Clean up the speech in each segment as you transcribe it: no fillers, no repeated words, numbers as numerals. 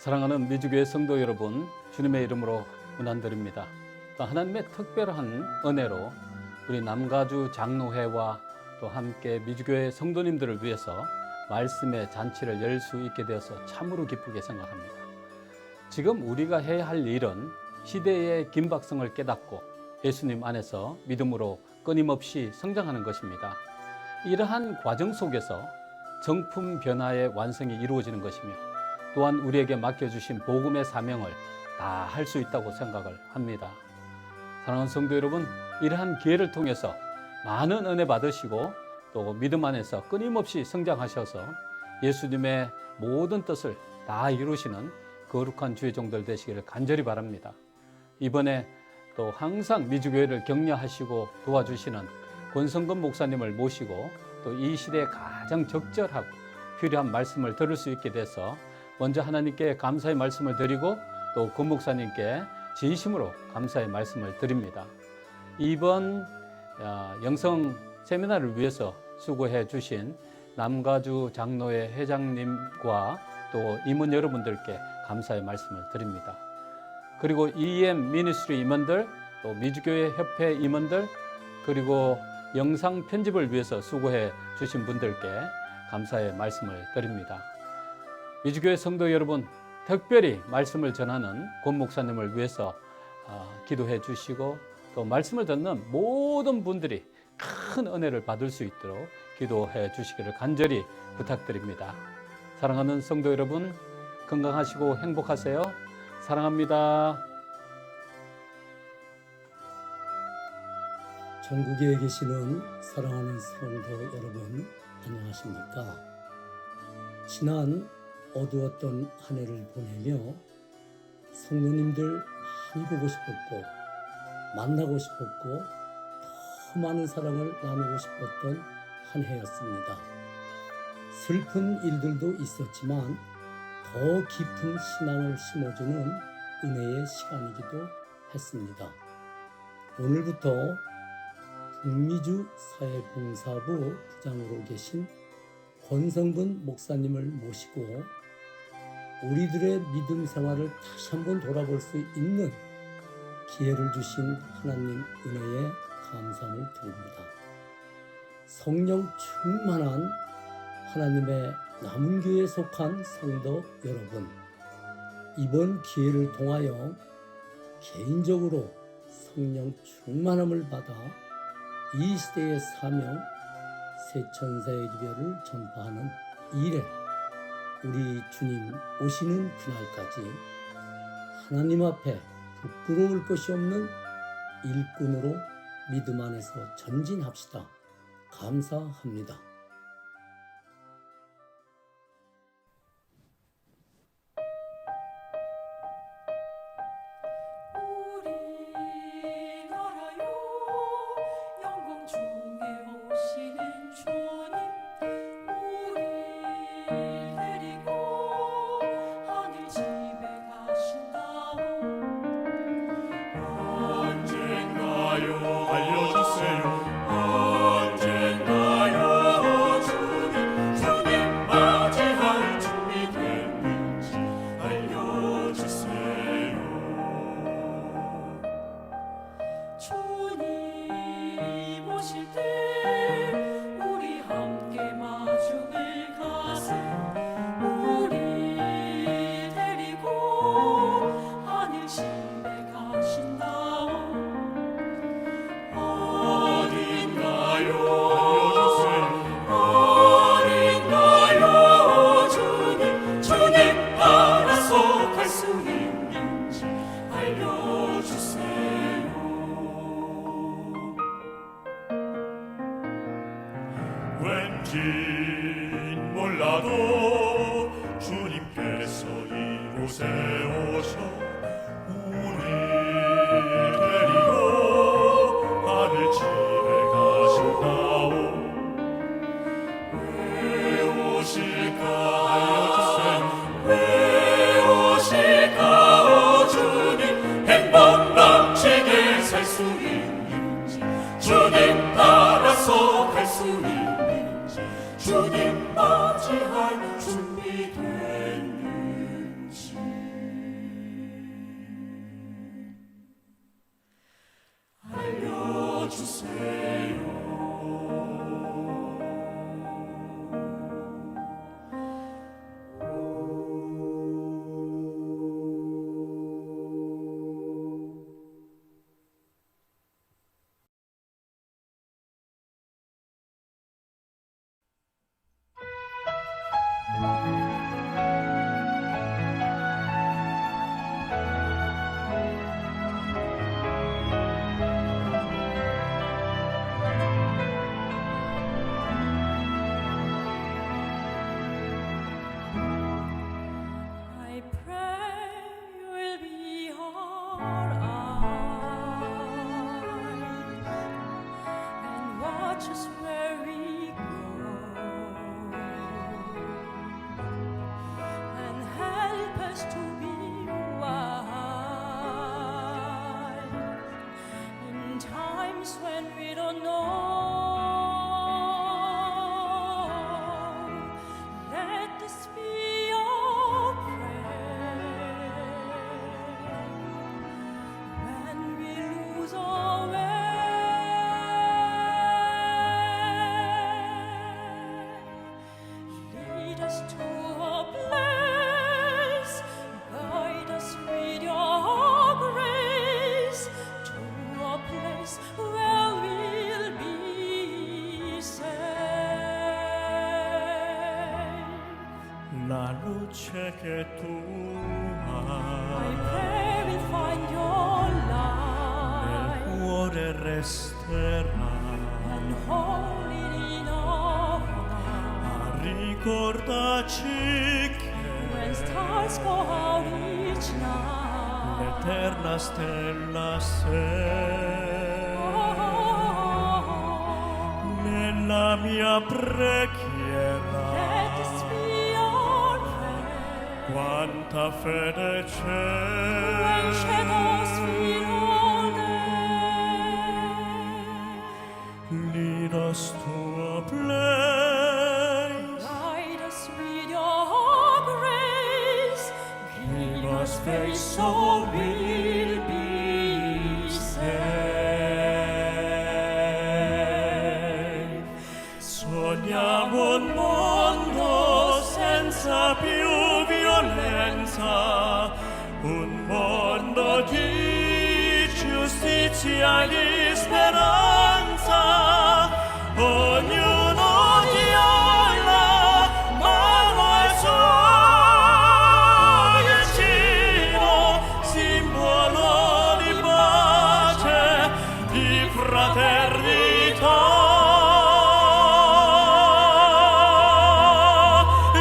사랑하는 미주교회 성도 여러분, 주님의 이름으로 문안드립니다. 또 하나님의 특별한 은혜로 우리 남가주 장로회와 또 함께 미주교회 성도님들을 위해서 말씀의 잔치를 열 수 있게 되어서 참으로 기쁘게 생각합니다. 지금 우리가 해야 할 일은 시대의 긴박성을 깨닫고 예수님 안에서 믿음으로 끊임없이 성장하는 것입니다. 이러한 과정 속에서 정품 변화의 완성이 이루어지는 것이며 또한 우리에게 맡겨주신 복음의 사명을 다 할 수 있다고 생각을 합니다. 사랑하는 성도 여러분, 이러한 기회를 통해서 많은 은혜 받으시고 또 믿음 안에서 끊임없이 성장하셔서 예수님의 모든 뜻을 다 이루시는 거룩한 주의 종들 되시기를 간절히 바랍니다. 이번에 또 항상 미주교회를 격려하시고 도와주시는 권성근 목사님을 모시고 또 이 시대에 가장 적절하고 필요한 말씀을 들을 수 있게 돼서 먼저 하나님께 감사의 말씀을 드리고 또 권 목사님께 진심으로 감사의 말씀을 드립니다. 이번 영성 세미나를 위해서 수고해 주신 남가주 장로회 회장님과 또 임원 여러분들께 감사의 말씀을 드립니다. 그리고 EM 미니스트리 임원들, 또 미주교회 협회 임원들, 그리고 영상 편집을 위해서 수고해 주신 분들께 감사의 말씀을 드립니다. 미주교회 성도 여러분, 특별히 말씀을 전하는 권 목사님을 위해서 기도해 주시고 또 말씀을 듣는 모든 분들이 큰 은혜를 받을 수 있도록 기도해 주시기를 간절히 부탁드립니다. 사랑하는 성도 여러분, 건강하시고 행복하세요. 사랑합니다. 전국에 계시는 사랑하는 성도 여러분, 안녕하십니까? 지난 어두웠던 한 해를 보내며 성도님들 많이 보고 싶었고 만나고 싶었고 더 많은 사랑을 나누고 싶었던 한 해였습니다. 슬픈 일들도 있었지만 더 깊은 신앙을 심어주는 은혜의 시간이기도 했습니다. 오늘부터 북미주 사회봉사부 부장으로 계신 권성근 목사님을 모시고 우리들의 믿음 생활을 다시 한번 돌아볼 수 있는 기회를 주신 하나님 은혜에 감사를 드립니다. 성령 충만한 하나님의 남은 교회에 속한 성도 여러분, 이번 기회를 통하여 개인적으로 성령 충만함을 받아 이 시대의 사명, 새천사의 기별을 전파하는 일에 우리 주님 오시는 그날까지 하나님 앞에 부끄러울 것이 없는 일꾼으로 믿음 안에서 전진합시다. 감사합니다. 왠진 몰라도 주님께서 이곳에 오셔 우리 데리고 하늘 집에 가신다오. 왜 오실까 알려주세요. 왜 오실까 주님, 행복 넘치게 살 수 있는지, 주님 따라서 갈 수 있는지, 주님 맞이할 준비됐는지. la luce che tu I hai pray we find your light nel cuore resterà and hold it in our heart. a ricordarci When che stars go out each night, l'eterna stella sei nella mia preghiera. let this be your prayer. Quanta fede When c'è shadows fill all day, lead us to a place, guide us with your grace, give us faith so we'll be saved. sogniamo un mondo senza più violenza, un mondo di giustizia e di speranza, ognuno dia la mano al suo vicino, simbolo di pace, di fraternità.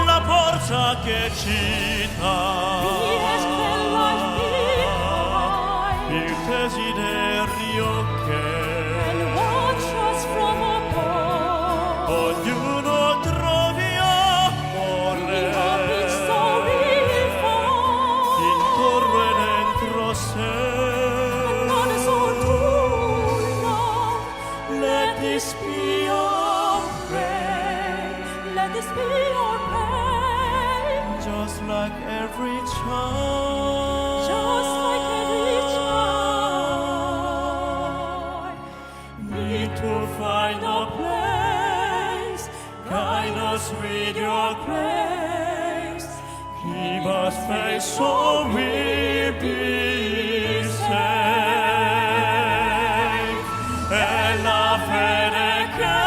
La forza che ci dà Yes, the life behind, il desiderio and che watch us from above. ognuno trovi amore In our midst so we'll find, intorno e dentro sé. none so true love. Let this be your Pray, let this be your prayer. just like every child. Just like every child, Need to find a place, guide us with your grace, give us faith so we'll be safe. E la fede che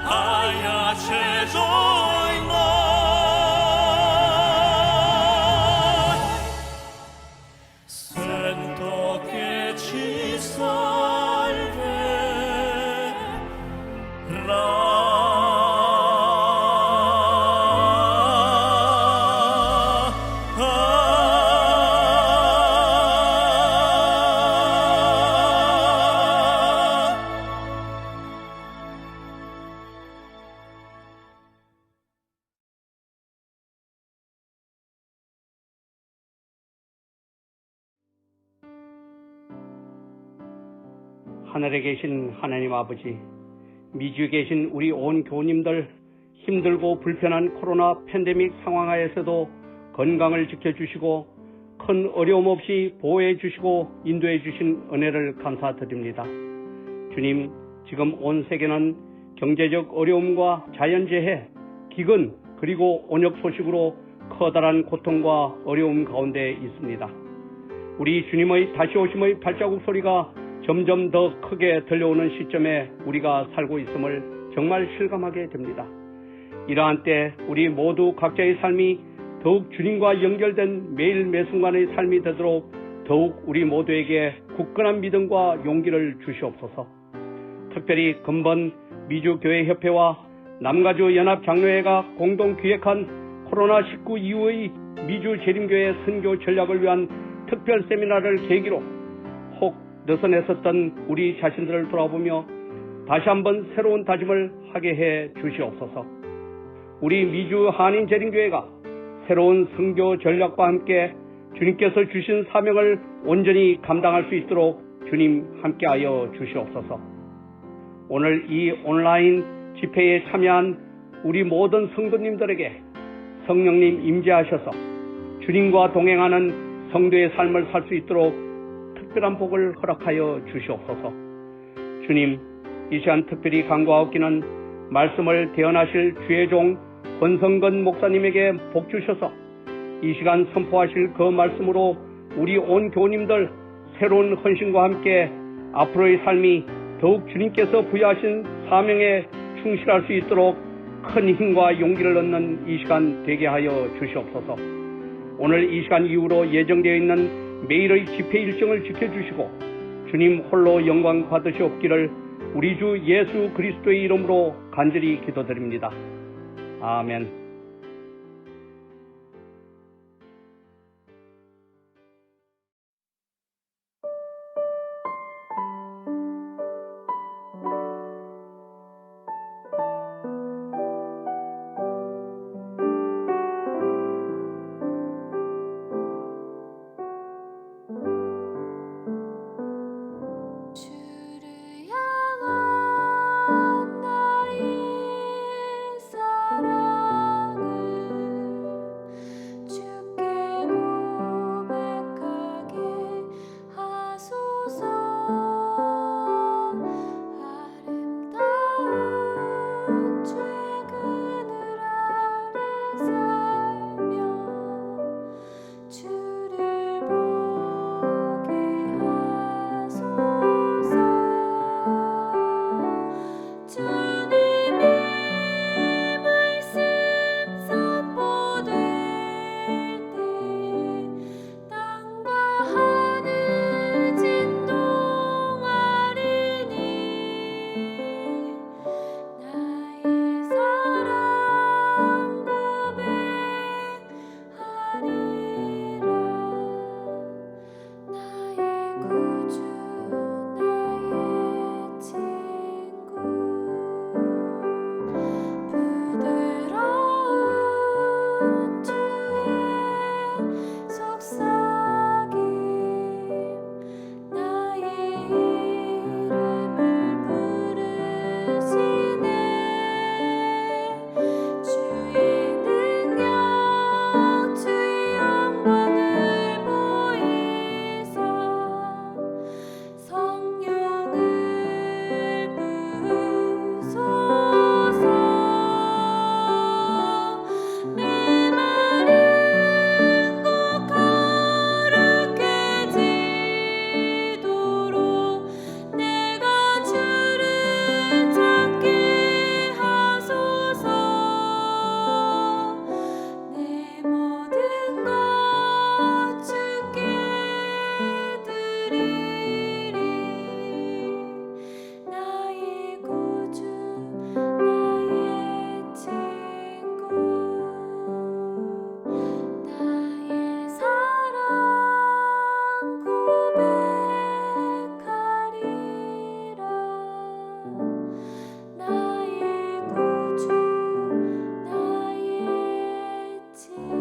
hai acceso in noi, sento che ci salverà. 하늘에 계신 하나님 아버지, 미주에 계신 우리 온 교우님들, 힘들고 불편한 코로나 팬데믹 상황하에서도 건강을 지켜주시고 큰 어려움 없이 보호해 주시고 인도해 주신 은혜를 감사드립니다. 주님, 지금 온 세계는 경제적 어려움과 자연재해, 기근, 그리고 온역 소식으로 커다란 고통과 어려움 가운데 있습니다. 우리 주님의 다시 오심의 발자국 소리가 점점 더 크게 들려오는 시점에 우리가 살고 있음을 정말 실감하게 됩니다. 이러한 때 우리 모두 각자의 삶이 더욱 주님과 연결된 매일 매순간의 삶이 되도록 더욱 우리 모두에게 굳건한 믿음과 용기를 주시옵소서. 특별히 금번 미주교회협회와 남가주 연합장로회가 공동 기획한 코로나19 이후의 미주 재림교회 선교 전략을 위한 특별 세미나를 계기로 혹 느슨했었던 우리 자신들을 돌아보며 다시 한번 새로운 다짐을 하게 해 주시옵소서. 우리 미주 한인 재림교회가 새로운 선교 전략과 함께 주님께서 주신 사명을 온전히 감당할 수 있도록 주님 함께하여 주시옵소서. 오늘 이 온라인 집회에 참여한 우리 모든 성도님들에게 성령님 임재하셔서 주님과 동행하는 성도의 삶을 살 수 있도록 특별한 복을 허락하여 주시옵소서. 주님, 이 시간 특별히 간구하옵기는 말씀을 대언하실 주의 종 권성근 목사님에게 복 주셔서 이 시간 선포하실 그 말씀으로 우리 온 교우님들 새로운 헌신과 함께 앞으로의 삶이 더욱 주님께서 부여하신 사명에 충실할 수 있도록 큰 힘과 용기를 얻는 이 시간 되게 하여 주시옵소서. 오늘 이 시간 이후로 예정되어 있는 매일의 집회 일정을 지켜주시고 주님 홀로 영광 받으시옵기를 우리 주 예수 그리스도의 이름으로 간절히 기도드립니다. 아멘. 주를 향한 나의 사랑은 주께 고백하게 하소서. 아름다운 주의 그늘 아래 살며 주를 보게 하소서. 주님의 말씀 선포될 때 땅과 하늘 진동하리니 나의 사랑 고백하리라. 나의 구주 나의 친구 부드러운 주의 속삭임 나의 이름을 부르시네. 주의 능력 주의 영광을 보이사 성령을 부으소서. 메마른 곳 거룩해지도록 내가 주를 찾게 하소서. 내 모든 것 주께 드리리. 나의 구주 나의 친구 나의 사랑 고백하리라. 나의 구주 나의 친구.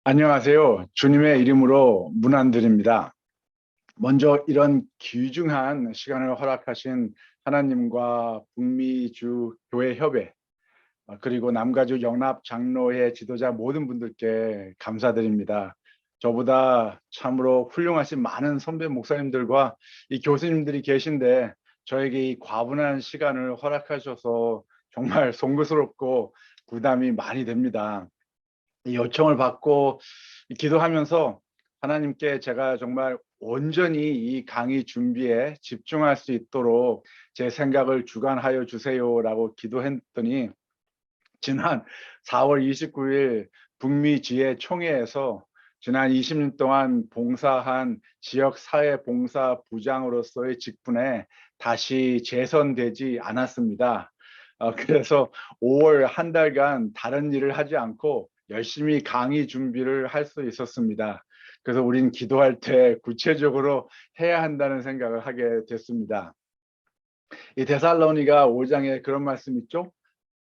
안녕하세요. 주님의 이름으로 문안드립니다. 먼저 이런 귀중한 시간을 허락하신 하나님과 북미주 교회 협회 그리고 남가주 영납 장로회 지도자 모든 분들께 감사드립니다. 저보다 참으로 훌륭하신 많은 선배 목사님들과 이 교수님들이 계신데 저에게 이 과분한 시간을 허락하셔서 정말 송구스럽고 부담이 많이 됩니다. 이 요청을 받고 기도하면서 하나님께 제가 정말 온전히 이 강의 준비에 집중할 수 있도록 제 생각을 주관하여 주세요라고 기도했더니 지난 4월 29일 북미 지회 총회에서 지난 20년 동안 봉사한 지역사회봉사부장으로서의 직분에 다시 재선되지 않았습니다. 그래서 5월 한 달간 다른 일을 하지 않고 열심히 강의 준비를 할 수 있었습니다. 그래서 우린 기도할 때 구체적으로 해야 한다는 생각을 하게 됐습니다. 이 데살로니가 5장에 그런 말씀 있죠?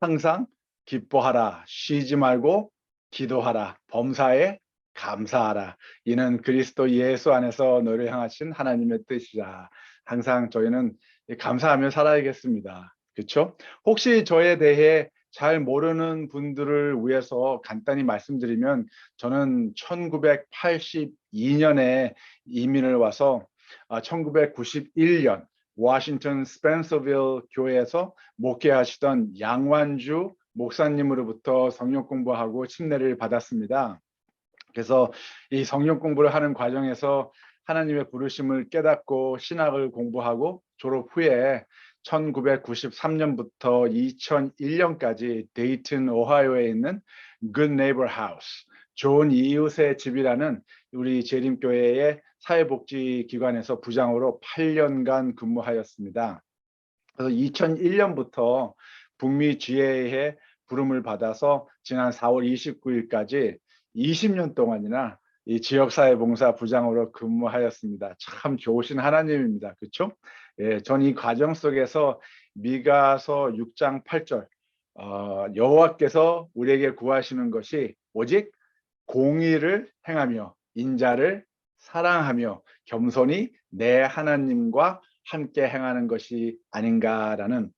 항상 기뻐하라, 쉬지 말고 기도하라, 범사에 감사하라. 이는 그리스도 예수 안에서 너를 향하신 하나님의 뜻이라. 항상 저희는 감사하며 살아야겠습니다. 그렇죠? 혹시 저에 대해 잘 모르는 분들을 위해서 간단히 말씀드리면 저는 1982년에 이민을 와서 1991년 워싱턴 스펜서빌 교회에서 목회하시던 양완주 목사님으로부터 성경 공부하고 침례를 받았습니다. 그래서 이 성경 공부를 하는 과정에서 하나님의 부르심을 깨닫고 신학을 공부하고 졸업 후에 1993년부터 2001년까지 데이튼 오하이오에 있는 Good Neighbor House, 좋은 이웃의 집이라는 우리 재림교회의 사회복지기관에서 부장으로 8년간 근무하였습니다. 그래서 2001년부터 북미 GA에 부름을 받아서 지난 4월 29일까지 20년 동안이나 이 지역사회봉사 부장으로 근무하였습니다. 참 좋으신 하나님입니다. 그렇죠? 예, 전 이 과정 속에서 미가서 6장 8절 여호와께서 우리에게 구하시는 것이 오직 공의를 행하며 인자를 사랑하며 겸손히 내 하나님과 함께 행하는 것이 아닌가라는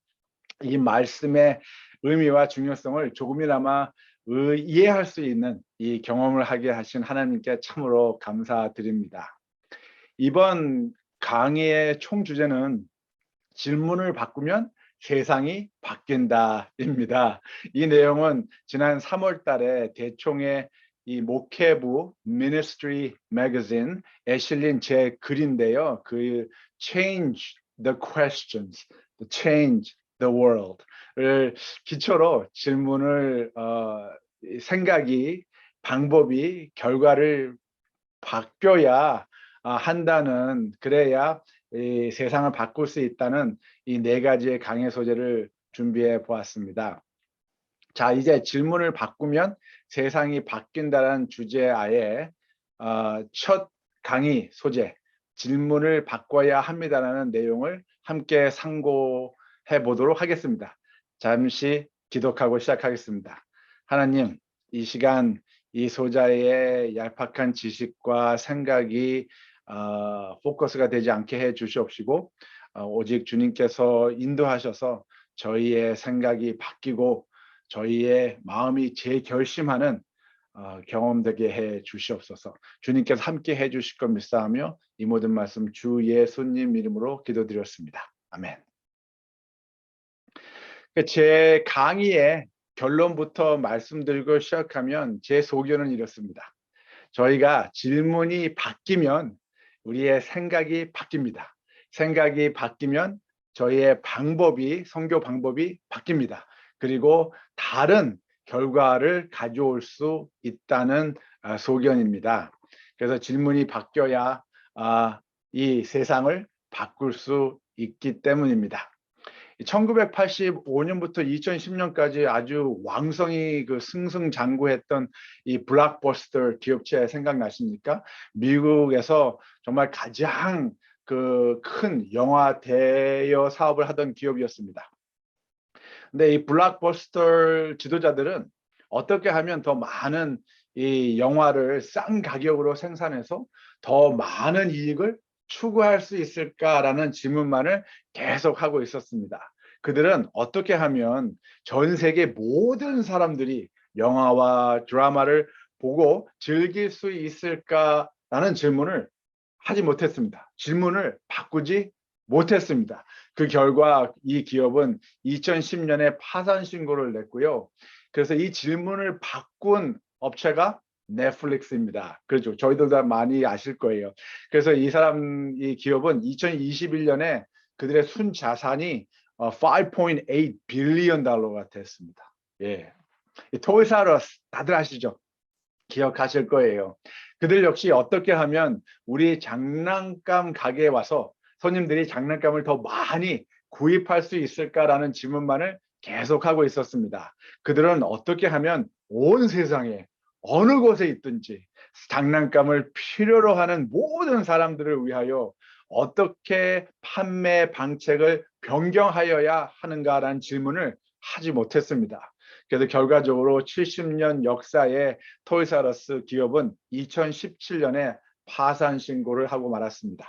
이 말씀의 의미와 중요성을 조금이나마 이해할 수 있는 이 경험을 하게 하신 하나님께 참으로 감사드립니다. 이번 강의의 총 주제는 질문을 바꾸면 세상이 바뀐다입니다. 이 내용은 지난 3월 달에 대총의 이 목회부 Ministry Magazine 애슐린 제 글인데요. 그 Change the Questions, Change the World를 기초로 질문을 생각이, 방법이, 결과를 바뀌어야 한다는, 그래야 이 세상을 바꿀 수 있다는 이 4가지의 강의 소재를 준비해 보았습니다. 자, 이제 질문을 바꾸면 세상이 바뀐다는 주제하에 첫 강의 소재, 질문을 바꿔야 합니다라는 내용을 함께 상고해 보도록 하겠습니다. 잠시 기도하고 시작하겠습니다. 하나님, 이 시간 이 소자의 얄팍한 지식과 생각이 포커스가 되지 않게 해 주시옵시고 오직 주님께서 인도하셔서 저희의 생각이 바뀌고 저희의 마음이 재결심하는 경험되게 해 주시옵소서. 주님께서 함께 해 주실 것 믿사하며 이 모든 말씀 주 예수님 이름으로 기도드렸습니다. 아멘. 제 강의의 결론부터 말씀드리고 시작하면 제 소견은 이렇습니다. 저희가 질문이 바뀌면 우리의 생각이 바뀝니다. 생각이 바뀌면 저희의 방법이, 선교 방법이 바뀝니다. 그리고 다른 결과를 가져올 수 있다는 소견입니다. 그래서 질문이 바뀌어야 이 세상을 바꿀 수 있기 때문입니다. 1985년부터 2010년까지 아주 왕성히 승승장구했던 이 블록버스터 기업체 생각나십니까? 미국에서 정말 가장 큰 영화 대여 사업을 하던 기업이었습니다. 근데 이 블록버스터 지도자들은 어떻게 하면 더 많은 이 영화를 싼 가격으로 생산해서 더 많은 이익을 추구할 수 있을까라는 질문만을 계속하고 있었습니다. 그들은 어떻게 하면 전 세계 모든 사람들이 영화와 드라마를 보고 즐길 수 있을까라는 질문을 하지 못했습니다. 질문을 바꾸지 못했습니다. 그 결과 이 기업은 2010년에 파산 신고를 냈고요. 그래서 이 질문을 바꾼 업체가 넷플릭스입니다. 그렇죠. 저희들 다 많이 아실 거예요. 그래서 이 기업은 2021년에 그들의 순자산이 5.8 빌리언 달러가 됐습니다. 예. 토이스 R Us 다들 아시죠? 기억하실 거예요. 그들 역시 어떻게 하면 우리 장난감 가게에 와서 손님들이 장난감을 더 많이 구입할 수 있을까라는 질문만을 계속하고 있었습니다. 그들은 어떻게 하면 온 세상에 어느 곳에 있든지 장난감을 필요로 하는 모든 사람들을 위하여 어떻게 판매 방책을 변경하여야 하는가라는 질문을 하지 못했습니다. 그래서 결과적으로 70년 역사의 토이스 R Us 기업은 2017년에 파산 신고를 하고 말았습니다.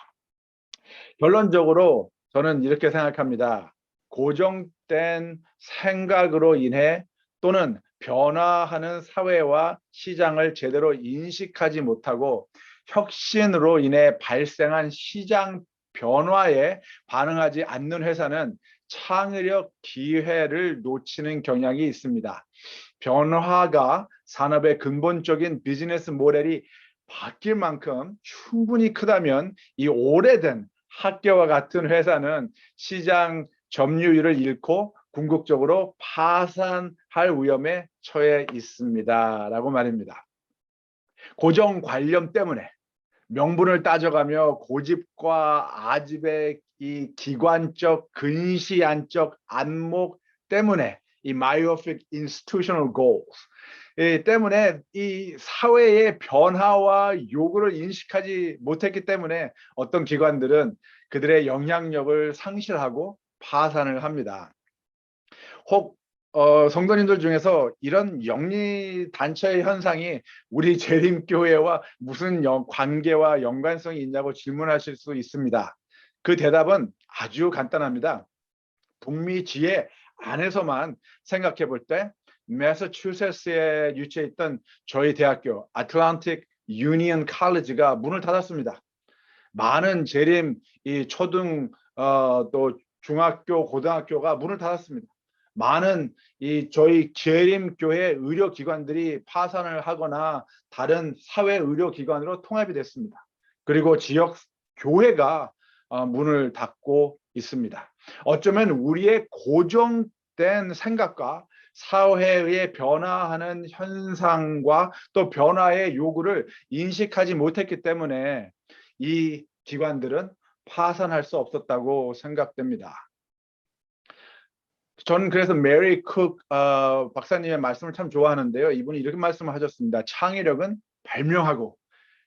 결론적으로 저는 이렇게 생각합니다. 고정된 생각으로 인해 또는 변화하는 사회와 시장을 제대로 인식하지 못하고 혁신으로 인해 발생한 시장 변화에 반응하지 않는 회사는 창의력 기회를 놓치는 경향이 있습니다. 변화가 산업의 근본적인 비즈니스 모델이 바뀔 만큼 충분히 크다면 이 오래된 학교와 같은 회사는 시장 점유율을 잃고 궁극적으로 파산할 위험에 처해 있습니다. 라고 말입니다. 고정관념 때문에 명분을 따져가며 고집과 아집의 이 기관적 근시안적 안목 때문에 이 myopic institutional goals 때문에 이 사회의 변화와 요구를 인식하지 못했기 때문에 어떤 기관들은 그들의 영향력을 상실하고 파산을 합니다. 혹 성도님들 중에서 이런 영리 단체의 현상이 우리 재림교회와 무슨 관계와 연관성이 있냐고 질문하실 수 있습니다. 그 대답은 아주 간단합니다. 북미 지혜 안에서만 생각해 볼 때 매사추세츠에 유치했던 저희 대학교 아틀란틱 유니언 칼리지가 문을 닫았습니다. 많은 재림 이 초등 또 중학교 고등학교가 문을 닫았습니다. 많은 이 저희 재림교회 의료기관들이 파산을 하거나 다른 사회 의료기관으로 통합이 됐습니다. 그리고 지역 교회가 문을 닫고 있습니다. 어쩌면 우리의 고정된 생각과 사회의 변화하는 현상과 또 변화의 요구를 인식하지 못했기 때문에 이 기관들은 파산할 수 없었다고 생각됩니다. 저는 그래서 메리 쿡 박사님의 말씀을 참 좋아하는데요. 이분이 이렇게 말씀을 하셨습니다. 창의력은 발명하고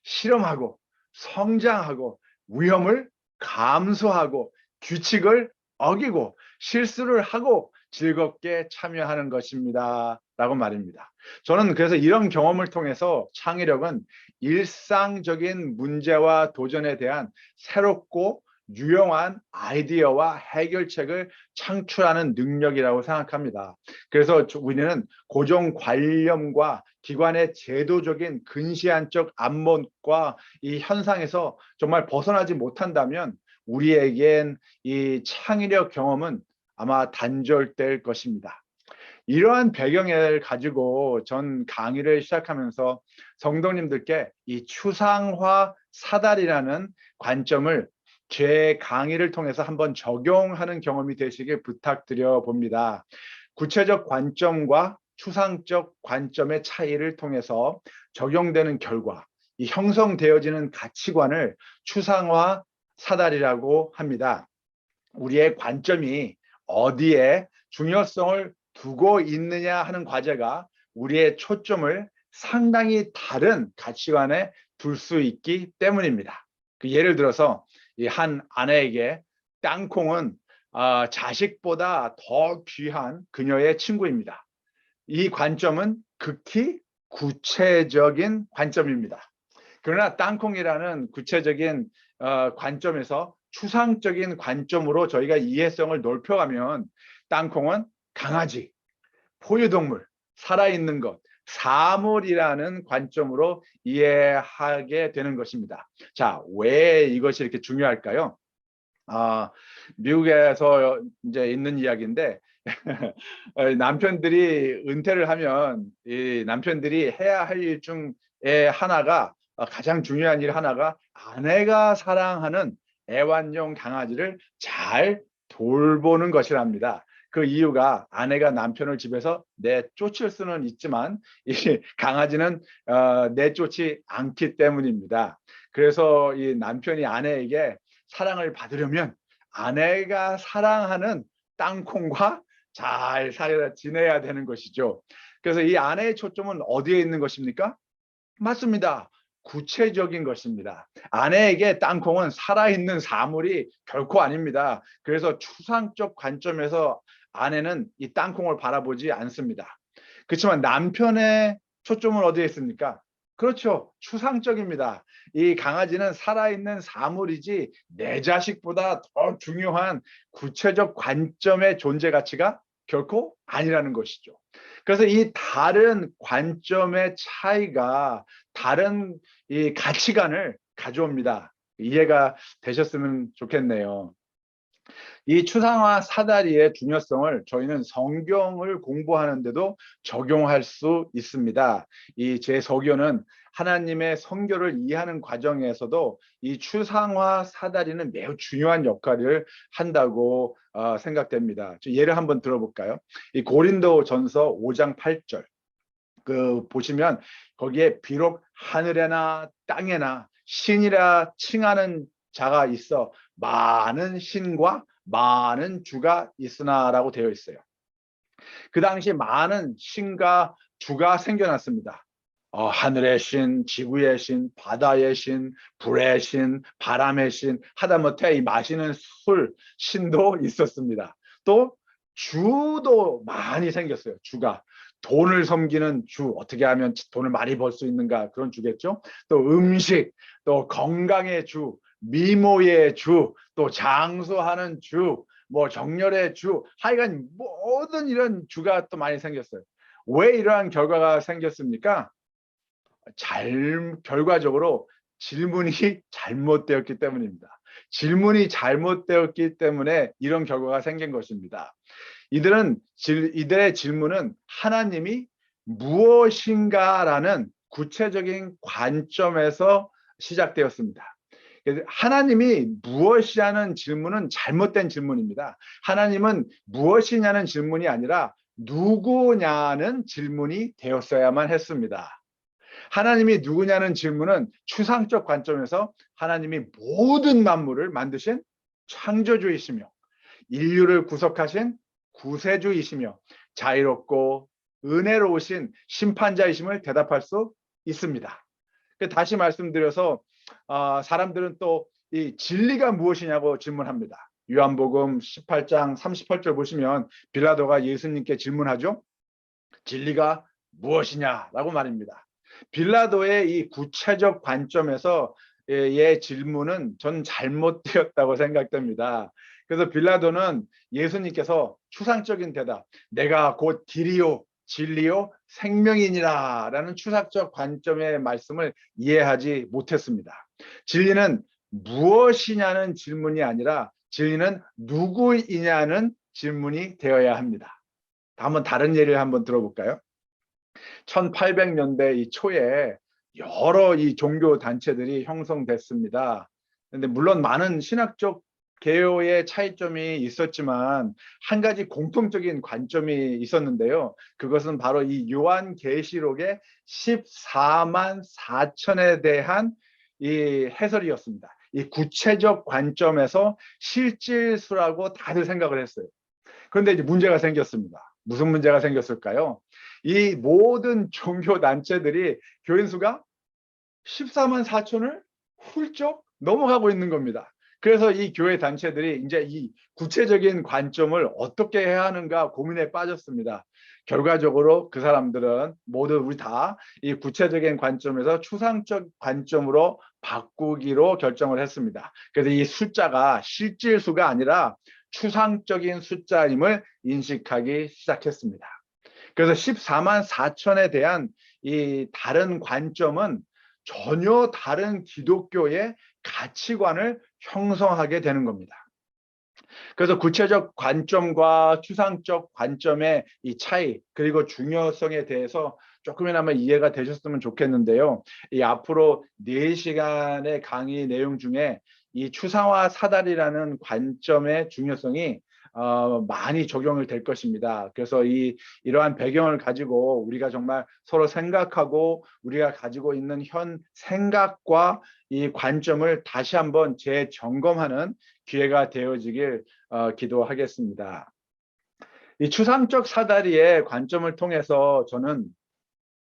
실험하고 성장하고 위험을 감수하고 규칙을 어기고 실수를 하고 즐겁게 참여하는 것입니다. 라고 말입니다. 저는 그래서 이런 경험을 통해서 창의력은 일상적인 문제와 도전에 대한 새롭고 유용한 아이디어와 해결책을 창출하는 능력이라고 생각합니다. 그래서 우리는 고정관념과 기관의 제도적인 근시안적 안목과 이 현상에서 정말 벗어나지 못한다면 우리에겐 이 창의력 경험은 아마 단절될 것입니다. 이러한 배경을 가지고 전 강의를 시작하면서 성도님들께 이 추상화 사다리라는 관점을 제 강의를 통해서 한번 적용하는 경험이 되시길 부탁드려 봅니다. 구체적 관점과 추상적 관점의 차이를 통해서 적용되는 결과, 이 형성되어지는 가치관을 추상화 사다리라고 합니다. 우리의 관점이 어디에 중요성을 두고 있느냐 하는 과제가 우리의 초점을 상당히 다른 가치관에 둘 수 있기 때문입니다. 그 예를 들어서 이 한 아내에게 땅콩은 자식보다 더 귀한 그녀의 친구입니다. 이 관점은 극히 구체적인 관점입니다. 그러나 땅콩이라는 구체적인 관점에서 추상적인 관점으로 저희가 이해성을 넓혀가면 땅콩은 강아지, 포유동물, 살아있는 것, 사물이라는 관점으로 이해하게 되는 것입니다. 자, 왜 이것이 이렇게 중요할까요? 미국에서 이제 있는 이야기인데 남편들이 은퇴를 하면 이 남편들이 해야 할 일 중에 하나가 가장 중요한 일 하나가 아내가 사랑하는 애완용 강아지를 잘 돌보는 것이랍니다. 그 이유가 아내가 남편을 집에서 내쫓을 수는 있지만 이 강아지는 내쫓지 않기 때문입니다. 그래서 이 남편이 아내에게 사랑을 받으려면 아내가 사랑하는 땅콩과 잘 지내야 되는 것이죠. 그래서 이 아내의 초점은 어디에 있는 것입니까? 맞습니다. 구체적인 것입니다. 아내에게 땅콩은 살아있는 사물이 결코 아닙니다. 그래서 추상적 관점에서 아내는 이 땅콩을 바라보지 않습니다. 그렇지만 남편의 초점은 어디에 있습니까? 그렇죠. 추상적입니다. 이 강아지는 살아있는 사물이지 내 자식보다 더 중요한 구체적 관점의 존재 가치가 결코 아니라는 것이죠. 그래서 이 다른 관점의 차이가 다른 이 가치관을 가져옵니다. 이해가 되셨으면 좋겠네요. 이 추상화 사다리의 중요성을 저희는 성경을 공부하는데도 적용할 수 있습니다. 이 제 설교는 하나님의 성교를 이해하는 과정에서도 이 추상화 사다리는 매우 중요한 역할을 한다고 생각됩니다. 예를 한번 들어볼까요? 이 고린도전서 5장 8절 보시면 거기에 비록 하늘에나 땅에나 신이라 칭하는 자가 있어 많은 신과 많은 주가 있으나라고 되어 있어요. 그 당시 많은 신과 주가 생겨났습니다. 하늘의 신, 지구의 신, 바다의 신, 불의 신, 바람의 신, 하다못해 이 마시는 술 신도 있었습니다. 또 주도 많이 생겼어요. 주가. 돈을 섬기는 주, 어떻게 하면 돈을 많이 벌 수 있는가, 그런 주겠죠. 또 음식, 또 건강의 주, 미모의 주, 또 장수하는 주, 뭐 정렬의 주, 하여간 모든 이런 주가 또 많이 생겼어요. 왜 이러한 결과가 생겼습니까? 결과적으로 질문이 잘못되었기 때문입니다. 질문이 잘못되었기 때문에 이런 결과가 생긴 것입니다. 이들의 질문은 하나님이 무엇인가라는 구체적인 관점에서 시작되었습니다. 하나님이 무엇이냐는 질문은 잘못된 질문입니다. 하나님은 무엇이냐는 질문이 아니라 누구냐는 질문이 되었어야만 했습니다. 하나님이 누구냐는 질문은 추상적 관점에서 하나님이 모든 만물을 만드신 창조주이시며 인류를 구속하신 구세주이시며 자유롭고 은혜로우신 심판자이심을 대답할 수 있습니다. 다시 말씀드려서 사람들은 또 이 진리가 무엇이냐고 질문합니다. 요한복음 18장 38절 보시면 빌라도가 예수님께 질문하죠. 진리가 무엇이냐라고 말입니다. 빌라도의 이 구체적 관점에서 의 질문은 전 잘못되었다고 생각됩니다. 그래서 빌라도는 예수님께서 추상적인 대답, 내가 곧 길이요 진리요 생명이니라 라는 추상적 관점의 말씀을 이해하지 못했습니다. 진리는 무엇이냐는 질문이 아니라 진리는 누구이냐는 질문이 되어야 합니다. 한번 다른 예를 한번 들어볼까요? 1800년대 이 초에 여러 이 종교 단체들이 형성됐습니다. 근데 물론 많은 신학적 개요의 차이점이 있었지만 한 가지 공통적인 관점이 있었는데요. 그것은 바로 이 요한계시록의 14만 4천에 대한 이 해설이었습니다. 이 구체적 관점에서 실질수라고 다들 생각을 했어요. 그런데 이제 문제가 생겼습니다. 무슨 문제가 생겼을까요? 이 모든 종교 단체들이 교인 수가 14만 4천을 훌쩍 넘어가고 있는 겁니다. 그래서 이 교회 단체들이 이제 이 구체적인 관점을 어떻게 해야 하는가 고민에 빠졌습니다. 결과적으로 그 사람들은 모두 우리 다 이 구체적인 관점에서 추상적 관점으로 바꾸기로 결정을 했습니다. 그래서 이 숫자가 실질수가 아니라 추상적인 숫자임을 인식하기 시작했습니다. 그래서 14만 4천에 대한 이 다른 관점은 전혀 다른 기독교의 가치관을 형성하게 되는 겁니다. 그래서 구체적 관점과 추상적 관점의 이 차이 그리고 중요성에 대해서 조금이나마 이해가 되셨으면 좋겠는데요. 이 앞으로 4시간의 강의 내용 중에 이 추상화 사다리라는 관점의 중요성이 많이 적용이 될 것입니다. 그래서 이러한 배경을 가지고 우리가 정말 서로 생각하고 우리가 가지고 있는 현 생각과 이 관점을 다시 한번 재점검하는 기회가 되어지길 기도하겠습니다. 이 추상적 사다리의 관점을 통해서 저는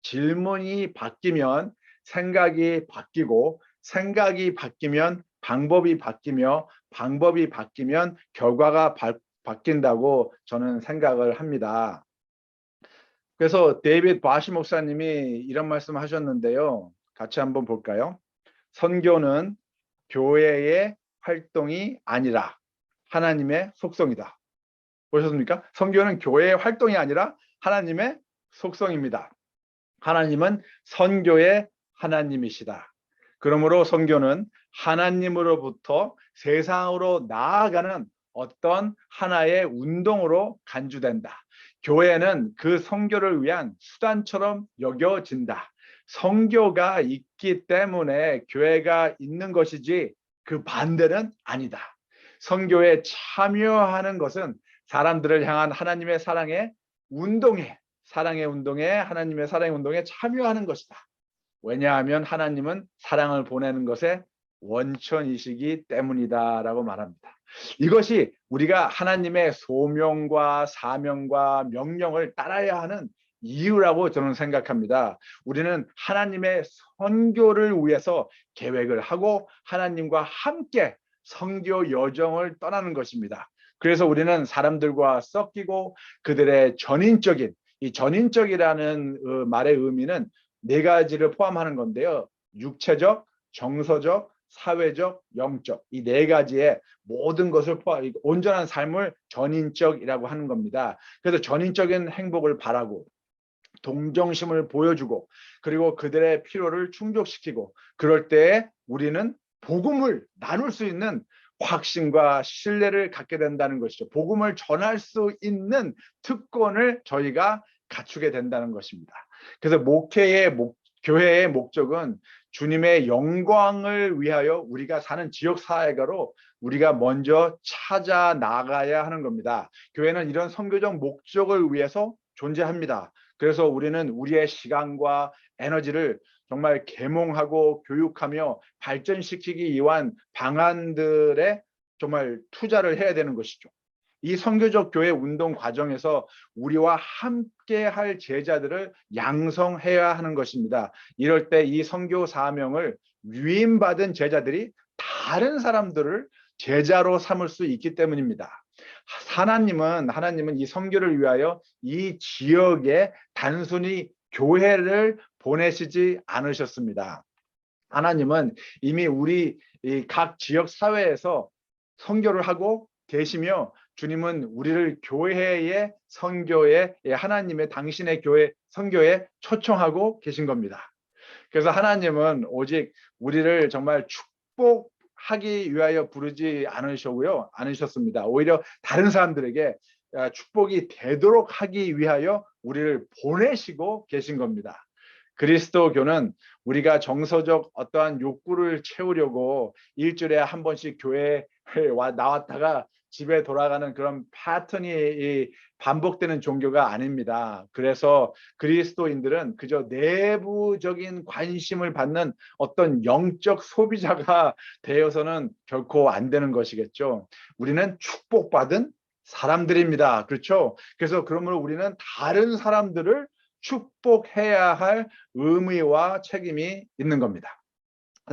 질문이 바뀌면 생각이 바뀌고 생각이 바뀌면 방법이 바뀌며 방법이 바뀌면 결과가 바뀐다고 저는 생각을 합니다. 그래서 데이빗 바시 목사님이 이런 말씀 하셨는데요. 같이 한번 볼까요? 선교는 교회의 활동이 아니라 하나님의 속성이다. 보셨습니까? 선교는 교회의 활동이 아니라 하나님의 속성입니다. 하나님은 선교의 하나님이시다. 그러므로 선교는 하나님으로부터 세상으로 나아가는 어떤 하나의 운동으로 간주된다. 교회는 그 선교를 위한 수단처럼 여겨진다. 선교가 있기 때문에 교회가 있는 것이지 그 반대는 아니다. 선교에 참여하는 것은 사람들을 향한 하나님의 사랑의 운동에 하나님의 사랑의 운동에 참여하는 것이다. 왜냐하면 하나님은 사랑을 보내는 것에 원천이시기 때문이다라고 말합니다. 이것이 우리가 하나님의 소명과 사명과 명령을 따라야 하는 이유라고 저는 생각합니다. 우리는 하나님의 선교를 위해서 계획을 하고 하나님과 함께 선교 여정을 떠나는 것입니다. 그래서 우리는 사람들과 섞이고 그들의 전인적인, 이 전인적이라는 말의 의미는 네 가지를 포함하는 건데요. 육체적, 정서적, 사회적, 영적, 이 네 가지의 모든 것을 포함, 온전한 삶을 전인적이라고 하는 겁니다. 그래서 전인적인 행복을 바라고 동정심을 보여주고 그리고 그들의 필요를 충족시키고 그럴 때 우리는 복음을 나눌 수 있는 확신과 신뢰를 갖게 된다는 것이죠. 복음을 전할 수 있는 특권을 저희가 갖추게 된다는 것입니다. 그래서 교회의 목적은 주님의 영광을 위하여 우리가 사는 지역사회가로 우리가 먼저 찾아 나가야 하는 겁니다. 교회는 이런 선교적 목적을 위해서 존재합니다. 그래서 우리는 우리의 시간과 에너지를 정말 계몽하고 교육하며 발전시키기 위한 방안들에 정말 투자를 해야 되는 것이죠. 이 선교적 교회 운동 과정에서 우리와 함께 할 제자들을 양성해야 하는 것입니다. 이럴 때 이 선교 사명을 위임받은 제자들이 다른 사람들을 제자로 삼을 수 있기 때문입니다. 하나님은 이 선교를 위하여 이 지역에 단순히 교회를 보내시지 않으셨습니다. 하나님은 이미 우리 각 지역 사회에서 선교를 하고 계시며 주님은 우리를 교회의 선교에 하나님의 당신의 교회 선교에 초청하고 계신 겁니다. 그래서 하나님은 오직 우리를 정말 축복하기 위하여 부르지 않으셨습니다. 오히려 다른 사람들에게 축복이 되도록 하기 위하여 우리를 보내시고 계신 겁니다. 그리스도교는 우리가 정서적 어떠한 욕구를 채우려고 일주일에 한 번씩 교회에 나왔다가 집에 돌아가는 그런 패턴이 반복되는 종교가 아닙니다. 그래서 그리스도인들은 그저 내부적인 관심을 받는 어떤 영적 소비자가 되어서는 결코 안 되는 것이겠죠. 우리는 축복받은 사람들입니다. 그렇죠? 그래서 그러므로 우리는 다른 사람들을 축복해야 할 의무와 책임이 있는 겁니다.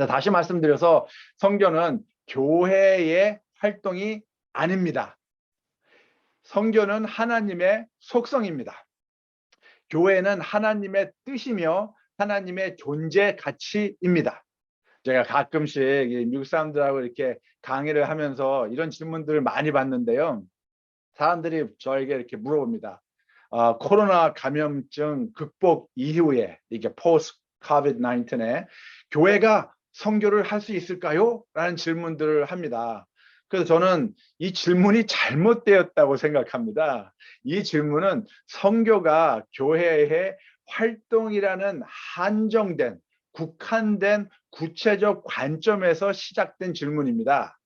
다시 말씀드려서 선교는 교회의 활동이 아닙니다. 선교는 하나님의 속성입니다. 교회는 하나님의 뜻이며 하나님의 존재 가치입니다. 제가 가끔씩 미국 사람들하고 이렇게 강의를 하면서 이런 질문들을 많이 받는데요. 사람들이 저에게 이렇게 물어봅니다. 코로나 감염증 극복 이후에 이게 post COVID-19에 교회가 선교를 할 수 있을까요? 라는 질문들을 합니다. 그래서 저는 이 질문이 잘못되었다고 생각합니다. 이 질문은 선교가 교회의 활동이라는 한정된, 국한된 구체적 관점에서 시작된 질문입니다.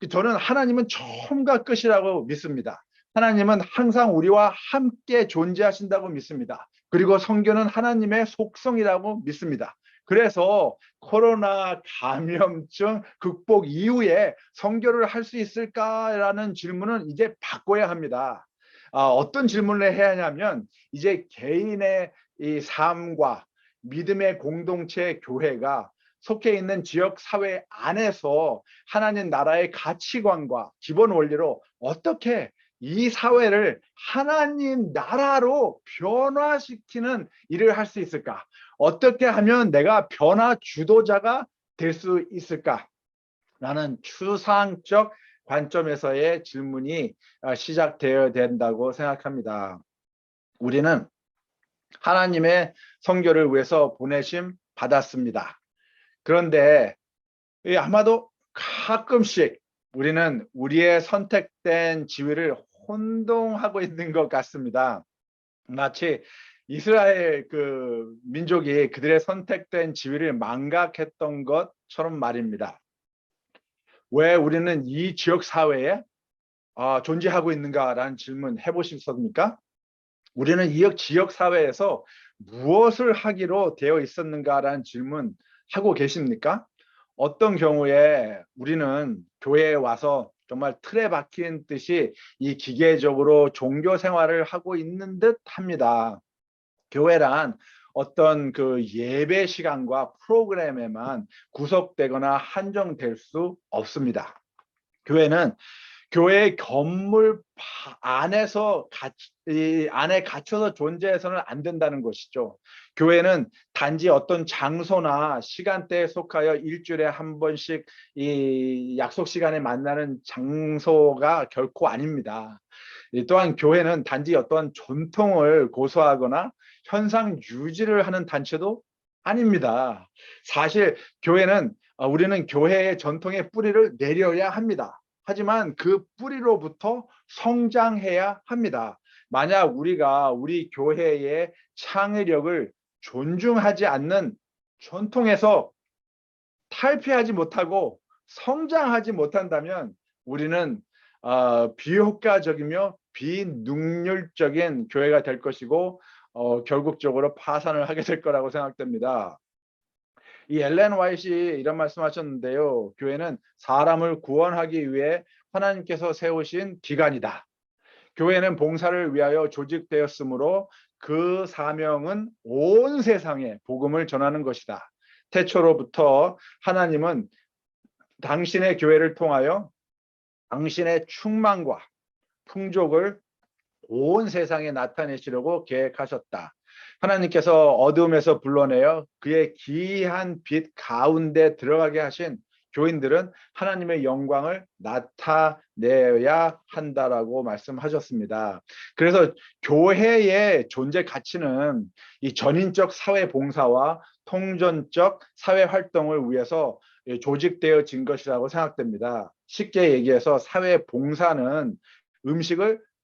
저는 하나님은 처음과 끝이라고 믿습니다. 하나님은 항상 우리와 함께 존재하신다고 믿습니다. 그리고 선교는 하나님의 속성이라고 믿습니다. 그래서 코로나 감염증 극복 이후에 선교를 할 수 있을까라는 질문은 이제 바꿔야 합니다. 어떤 질문을 해야 하냐면 이제 개인의 이 삶과 믿음의 공동체 교회가 속해 있는 지역 사회 안에서 하나님 나라의 가치관과 기본 원리로 어떻게 이 사회를 하나님 나라로 변화시키는 일을 할 수 있을까? 어떻게 하면 내가 변화 주도자가 될 수 있을까? 라는 추상적 관점에서의 질문이 시작되어야 된다고 생각합니다. 우리는 하나님의 선교를 위해서 보내심 받았습니다. 그런데 아마도 가끔씩 우리는 우리의 선택된 지위를 혼동하고 있는 것 같습니다. 마치 이스라엘 그 민족이 그들의 선택된 지위를 망각했던 것처럼 말입니다. 왜 우리는 이 지역 사회에 존재하고 있는가라는 질문 해보셨습니까? 우리는 이 지역 사회에서 무엇을 하기로 되어 있었는가라는 질문 하고 계십니까? 어떤 경우에 우리는 교회에 와서 정말 틀에 박힌 듯이 이 기계적으로 종교 생활을 하고 있는 듯 합니다. 교회란 어떤 그 예배 시간과 프로그램에만 구속되거나 한정될 수 없습니다. 교회는 교회의 건물 안에서 안에 갇혀서 존재해서는 안 된다는 것이죠. 교회는 단지 어떤 장소나 시간대에 속하여 일주일에 한 번씩 이 약속 시간에 만나는 장소가 결코 아닙니다. 또한 교회는 단지 어떤 전통을 고수하거나 현상 유지를 하는 단체도 아닙니다. 사실 교회는 우리는 교회의 전통의 뿌리를 내려야 합니다. 하지만 그 뿌리로부터 성장해야 합니다. 만약 우리가 우리 교회의 창의력을 존중하지 않는 전통에서 탈피하지 못하고 성장하지 못한다면 우리는 비효과적이며 비능률적인 교회가 될 것이고 결국적으로 파산을 하게 될 거라고 생각됩니다. 이 엘렌 화이트이 이런 말씀하셨는데요. 교회는 사람을 구원하기 위해 하나님께서 세우신 기관이다. 교회는 봉사를 위하여 조직되었으므로 그 사명은 온 세상에 복음을 전하는 것이다. 태초로부터 하나님은 당신의 교회를 통하여 당신의 충만과 풍족을 온 세상에 나타내시려고 계획하셨다. 하나님께서 어둠에서 불러내어 그의 기이한 빛 가운데 들어가게 하신 교인들은 하나님의 영광을 나타내야 한다라고 말씀하셨습니다. 그래서 교회의 존재 가치는 이 전인적 사회 봉사와 통전적 사회 활동을 위해서 조직되어진 것이라고 생각됩니다. 쉽게 얘기해서 사회 봉사는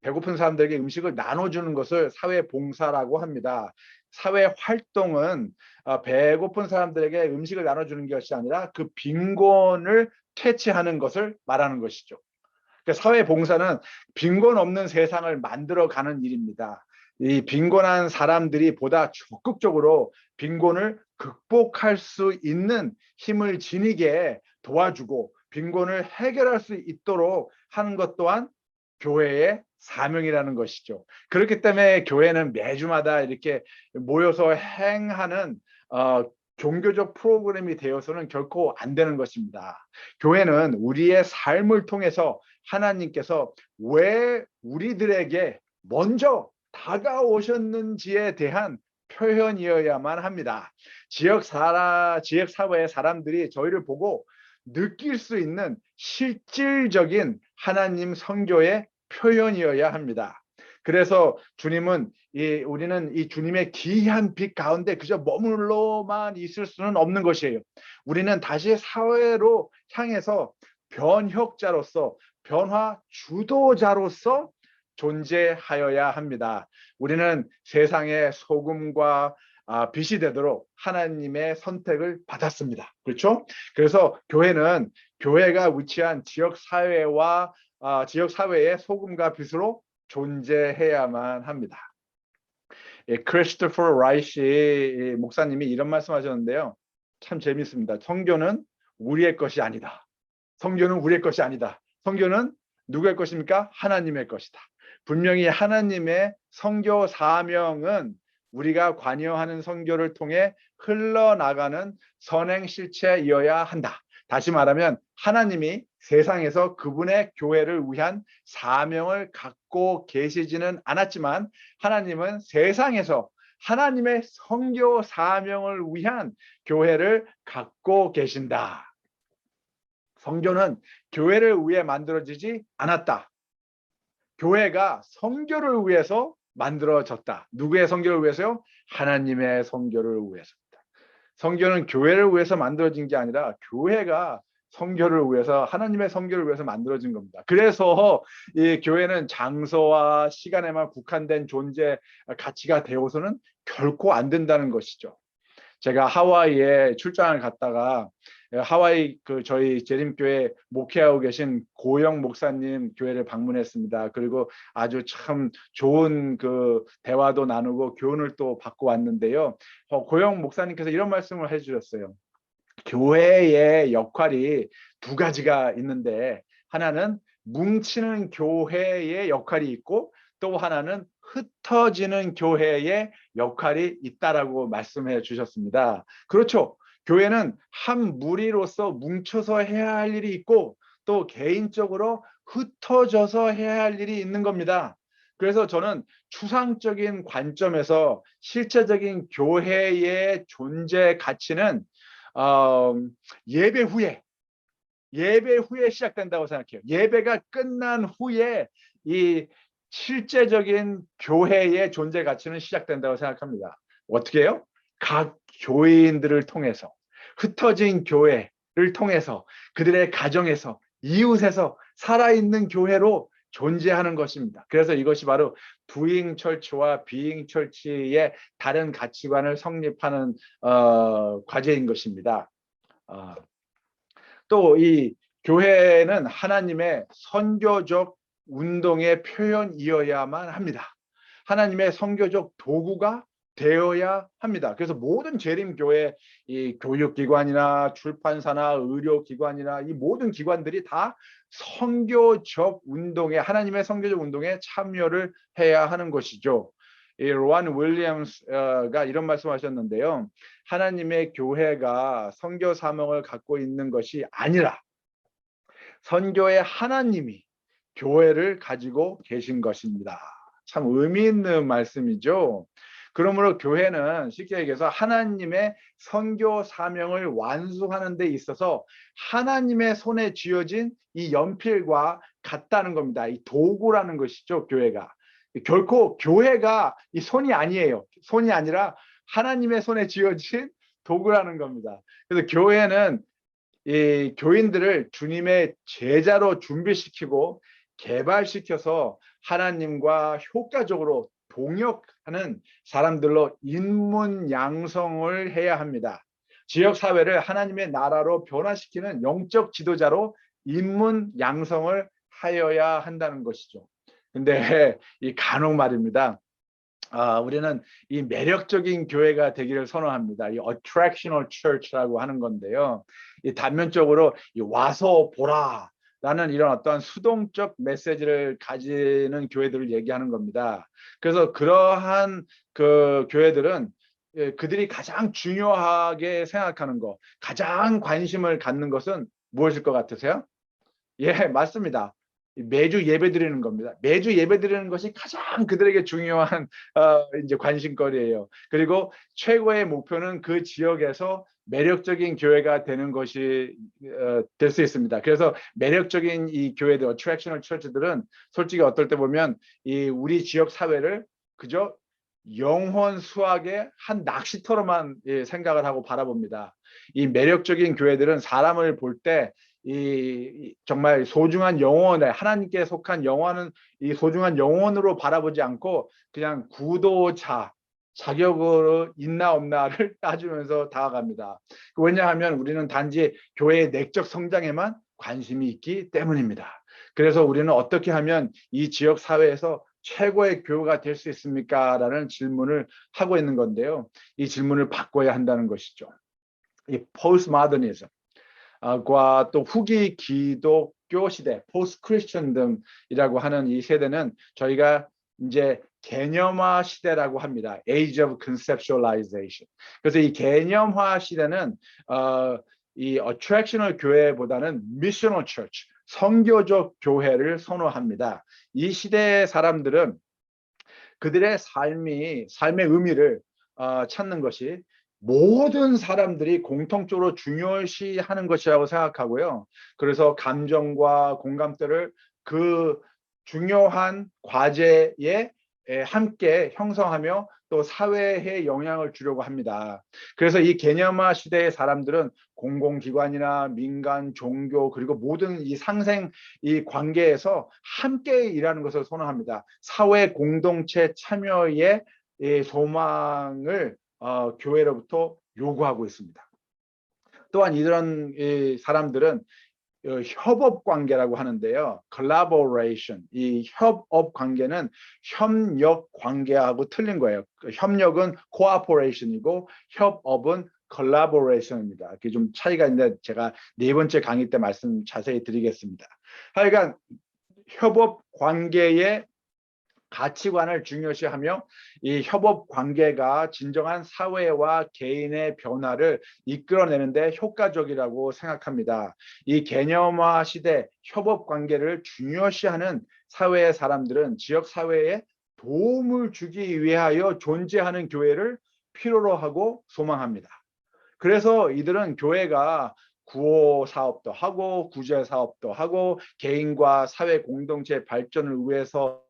배고픈 사람들에게 음식을 나눠주는 것을 사회 봉사라고 합니다. 사회 활동은 배고픈 사람들에게 음식을 나눠주는 것이 아니라 그 빈곤을 퇴치하는 것을 말하는 것이죠. 그러니까 사회 봉사는 빈곤 없는 세상을 만들어가는 일입니다. 이 빈곤한 사람들이 보다 적극적으로 빈곤을 극복할 수 있는 힘을 지니게 도와주고 빈곤을 해결할 수 있도록 하는 것 또한 교회의 사명이라는 것이죠. 그렇기 때문에 교회는 매주마다 이렇게 모여서 행하는 종교적 프로그램이 되어서는 결코 안 되는 것입니다. 교회는 우리의 삶을 통해서 하나님께서 왜 우리들에게 먼저 다가오셨는지에 대한 표현이어야만 합니다. 지역 사회의 사람들이 저희를 보고 느낄 수 있는 실질적인 하나님 선교의 표현이어야 합니다. 그래서 우리는 이 주님의 기이한 빛 가운데 그저 머물러만 있을 수는 없는 것이에요. 우리는 다시 사회로 향해서 변혁자로서 변화 주도자로서 존재하여야 합니다. 우리는 세상의 소금과 빛이 되도록 하나님의 선택을 받았습니다. 그렇죠? 그래서 교회는 교회가 위치한 지역 사회의 소금과 빛으로 존재해야만 합니다. 크리스토퍼 라이시 목사님이 이런 말씀하셨는데요. 참 재밌습니다. 선교는 우리의 것이 아니다. 선교는 우리의 것이 아니다. 선교는 누구의 것입니까? 하나님의 것이다. 분명히 하나님의 선교 사명은 우리가 관여하는 선교를 통해 흘러나가는 선행 실체이어야 한다. 다시 말하면 하나님이 세상에서 그분의 교회를 위한 사명을 갖고 계시지는 않았지만 하나님은 세상에서 하나님의 선교 사명을 위한 교회를 갖고 계신다. 성교는 교회를 위해 만들어지지 않았다. 교회가 성교를 위해서 만들어졌다. 누구의 성교를 위해서요? 하나님의 성교를 위해서입니다. 성교는 교회를 위해서 만들어진 게 아니라 교회가 성교를 위해서, 하나님의 성교를 위해서 만들어진 겁니다. 그래서 이 교회는 장소와 시간에만 국한된 존재 가치가 되어서는 결코 안 된다는 것이죠. 제가 하와이에 출장을 갔다가 하와이 저희 재림교회 목회하고 계신 고영 목사님 교회를 방문했습니다. 그리고 아주 참 좋은 대화도 나누고 교훈을 또 받고 왔는데요. 고영 목사님께서 이런 말씀을 해주셨어요. 교회의 역할이 두 가지가 있는데, 하나는 뭉치는 교회의 역할이 있고 또 하나는 흩어지는 교회의 역할이 있다라고 말씀해 주셨습니다. 그렇죠. 교회는 한 무리로서 뭉쳐서 해야 할 일이 있고 또 개인적으로 흩어져서 해야 할 일이 있는 겁니다. 그래서 저는 추상적인 관점에서 실제적인 교회의 존재 가치는 예배 후에 시작된다고 생각해요. 예배가 끝난 후에 이 실제적인 교회의 존재 가치는 시작된다고 생각합니다. 어떻게 해요? 각 교인들을 통해서, 흩어진 교회를 통해서, 그들의 가정에서, 이웃에서 살아있는 교회로 존재하는 것입니다. 그래서 이것이 바로 도잉 철치와 비잉 철치의 다른 가치관을 성립하는 과제인 것입니다. 또 이 교회는 하나님의 선교적 운동의 표현이어야만 합니다. 하나님의 선교적 도구가 되어야 합니다. 그래서 모든 재림교회, 이 교육기관이나 출판사나 의료기관이나 이 모든 기관들이 다 선교적 운동에, 하나님의 선교적 운동에 참여를 해야 하는 것이죠. 이 로안 윌리엄스가 이런 말씀하셨는데요. 하나님의 교회가 선교 사명을 갖고 있는 것이 아니라 선교의 하나님이 교회를 가지고 계신 것입니다. 참 의미 있는 말씀이죠. 그러므로 교회는 쉽게 얘기해서 하나님의 선교 사명을 완수하는 데 있어서 하나님의 손에 쥐어진 이 연필과 같다는 겁니다. 이 도구라는 것이죠, 교회가. 결코 교회가 이 손이 아니에요. 손이 아니라 하나님의 손에 쥐어진 도구라는 겁니다. 그래서 교회는 이 교인들을 주님의 제자로 준비시키고 개발시켜서 하나님과 효과적으로 동역하는 사람들로 인문 양성을 해야 합니다. 지역 사회를 하나님의 나라로 변화시키는 영적 지도자로 인문 양성을 하여야 한다는 것이죠. 근데 이 간혹 말입니다. 우리는 이 매력적인 교회가 되기를 선호합니다. 이 attractional church라고 하는 건데요. 이 단면적으로 이 와서 보라 라는 이런 어떤 수동적 메시지를 가지는 교회들을 얘기하는 겁니다. 그래서 그러한 교회들은 그들이 가장 중요하게 생각하는 것, 가장 관심을 갖는 것은 무엇일 것 같으세요? 예, 맞습니다. 매주 예배 드리는 겁니다. 매주 예배 드리는 것이 가장 그들에게 중요한 이제 관심거리예요. 그리고 최고의 목표는 그 지역에서 매력적인 교회가 되는 것이 될 수 있습니다. 그래서 매력적인 이 교회들, attractional church들은 솔직히 어떨 때 보면 이 우리 지역 사회를 그저 영혼 수학의 한 낚시터로만 생각을 하고 바라봅니다. 이 매력적인 교회들은 사람을 볼 때 이 정말 소중한 영혼에, 하나님께 속한 영혼은 이 소중한 영혼으로 바라보지 않고 그냥 구도자 자격으로 있나 없나를 따지면서 다가갑니다. 왜냐하면 우리는 단지 교회의 내적 성장에만 관심이 있기 때문입니다. 그래서 우리는 어떻게 하면 이 지역 사회에서 최고의 교회가 될 수 있습니까? 라는 질문을 하고 있는 건데요. 이 질문을 바꿔야 한다는 것이죠. 이 포스트모더니즘 과 또 후기 기독교 시대, 포스트 크리스천즘이라고 하는 이 세대는 저희가 이제 개념화 시대라고 합니다. Age of Conceptualization. 그래서 이 개념화 시대는 이 attractional 교회보다는 missional church, 선교적 교회를 선호합니다. 이 시대의 사람들은 그들의 삶의 의미를 찾는 것이 모든 사람들이 공통적으로 중요시하는 것이라고 생각하고요. 그래서 감정과 공감대를 그 중요한 과제에 함께 형성하며 또 사회에 영향을 주려고 합니다. 그래서 이 개념화 시대의 사람들은 공공기관이나 민간, 종교 그리고 모든 이 상생 이 관계에서 함께 일하는 것을 선호합니다. 사회 공동체 참여의 소망을 교회로부터 요구하고 있습니다. 또한 이런 사람들은 협업 관계라고 하는데요. collaboration. 이 협업 관계는 협력 관계하고 틀린 거예요. 협력은 cooperation이고 협업은 collaboration입니다. 그게 좀 차이가 있는데 제가 네 번째 강의 때 말씀 자세히 드리겠습니다. 하여간 협업 관계의 가치관을 중요시하며 이 협업 관계가 진정한 사회와 개인의 변화를 이끌어내는데 효과적이라고 생각합니다. 이 개념화 시대 협업 관계를 중요시하는 사회의 사람들은 지역 사회에 도움을 주기 위하여 존재하는 교회를 필요로 하고 소망합니다. 그래서 이들은 교회가 구호 사업도 하고 구제 사업도 하고 개인과 사회 공동체 발전을 위해서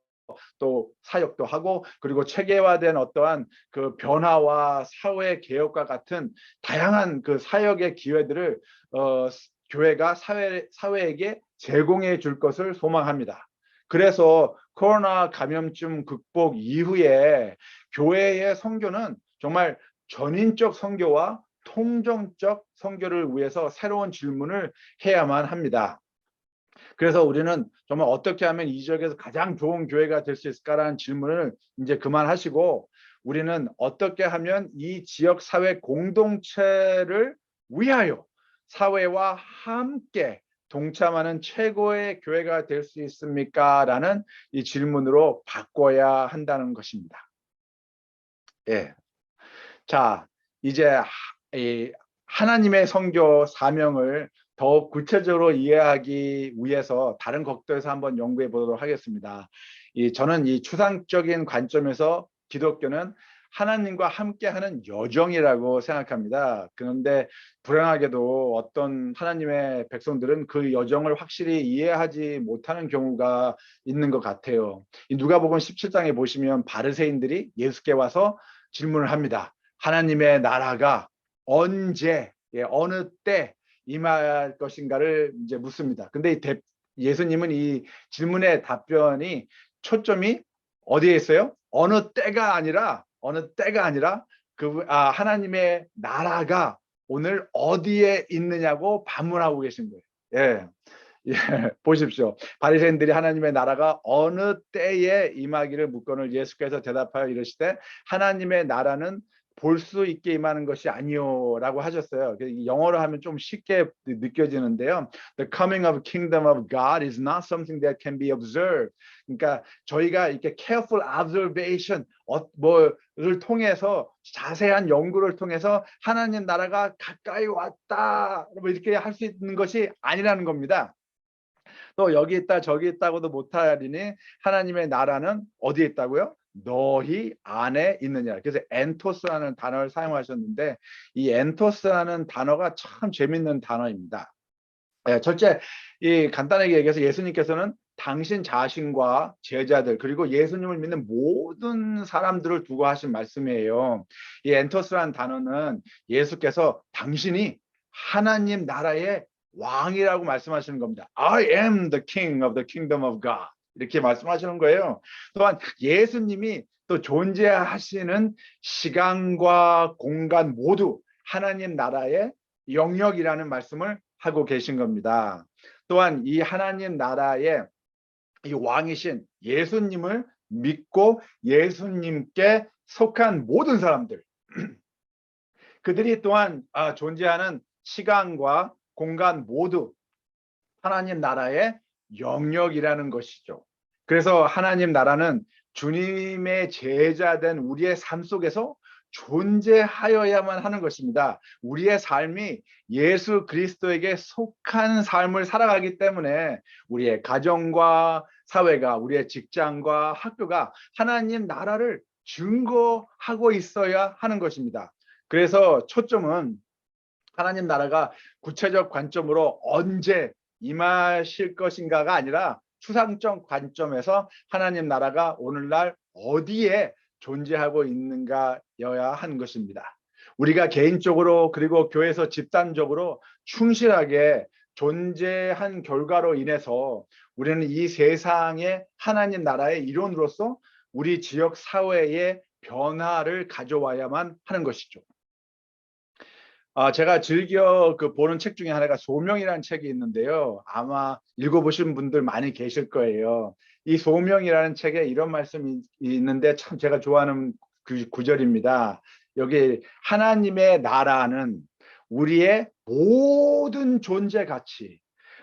또 사역도 하고 그리고 체계화된 어떠한 그 변화와 사회 개혁과 같은 다양한 그 사역의 기회들을 교회가 사회에게 제공해 줄 것을 소망합니다. 그래서 코로나 감염증 극복 이후에 교회의 선교는 정말 전인적 선교와 통정적 선교를 위해서 새로운 질문을 해야만 합니다. 그래서 우리는 정말 어떻게 하면 이 지역에서 가장 좋은 교회가 될 수 있을까라는 질문을 이제 그만하시고 우리는 어떻게 하면 이 지역 사회 공동체를 위하여 사회와 함께 동참하는 최고의 교회가 될 수 있습니까? 라는 이 질문으로 바꿔야 한다는 것입니다. 예. 자, 이제 이 하나님의 선교 사명을 더 구체적으로 이해하기 위해서 다른 각도에서 한번 연구해 보도록 하겠습니다. 저는 이 추상적인 관점에서 기독교는 하나님과 함께하는 여정이라고 생각합니다. 그런데 불행하게도 어떤 하나님의 백성들은 그 여정을 확실히 이해하지 못하는 경우가 있는 것 같아요. 누가복음 17장에 보시면 바리새인들이 예수께 와서 질문을 합니다. 하나님의 나라가 언제, 어느 때 임할 것인가를 이제 묻습니다. 근데 예수님은 이 질문의 답변이 초점이 어디에 있어요? 어느 때가 아니라 하나님의 나라가 오늘 어디에 있느냐고 반문하고 계신 거예요. 예. 예, 보십시오. 바리새인들이 하나님의 나라가 어느 때에 임하기를 묻거늘 예수께서 대답하여 이르시되 하나님의 나라는 볼 수 있게 임하는 것이 아니요라고 하셨어요. 영어로 하면 좀 쉽게 느껴지는데요. The coming of kingdom of God is not something that can be observed. 그러니까 저희가 이렇게 careful observation 뭐를 통해서 자세한 연구를 통해서 하나님 나라가 가까이 왔다 뭐 이렇게 할 수 있는 것이 아니라는 겁니다. 또 여기 있다 저기 있다고도 못하리니 하나님의 나라는 어디에 있다고요? 너희 안에 있느냐. 그래서 엔토스라는 단어를 사용하셨는데 이 엔토스라는 단어가 참 재밌는 단어입니다. 첫째, 간단하게 얘기해서 예수님께서는 당신 자신과 제자들 그리고 예수님을 믿는 모든 사람들을 두고 하신 말씀이에요. 이 엔토스라는 단어는 예수께서 당신이 하나님 나라의 왕이라고 말씀하시는 겁니다. I am the king of the kingdom of God. 이렇게 말씀하시는 거예요. 또한 예수님이 또 존재하시는 시간과 공간 모두 하나님 나라의 영역이라는 말씀을 하고 계신 겁니다. 또한 이 하나님 나라의 이 왕이신 예수님을 믿고 예수님께 속한 모든 사람들 그들이 또한 존재하는 시간과 공간 모두 하나님 나라의 영역이라는 것이죠. 그래서 하나님 나라는 주님의 제자된 우리의 삶 속에서 존재하여야만 하는 것입니다. 우리의 삶이 예수 그리스도에게 속한 삶을 살아가기 때문에 우리의 가정과 사회가 우리의 직장과 학교가 하나님 나라를 증거하고 있어야 하는 것입니다. 그래서 초점은 하나님 나라가 구체적 관점으로 언제 임하실 것인가가 아니라 추상적 관점에서 하나님 나라가 오늘날 어디에 존재하고 있는가여야 하는 것입니다. 우리가 개인적으로 그리고 교회에서 집단적으로 충실하게 존재한 결과로 인해서 우리는 이 세상의 하나님 나라의 일원으로서 우리 지역 사회의 변화를 가져와야만 하는 것이죠. 제가 즐겨 보는 책 중에 하나가 소명이라는 책이 있는데요. 아마 읽어보신 분들 많이 계실 거예요. 이 소명이라는 책에 이런 말씀이 있는데 참 제가 좋아하는 그 구절입니다. 여기 하나님의 나라는 우리의 모든 존재 가치,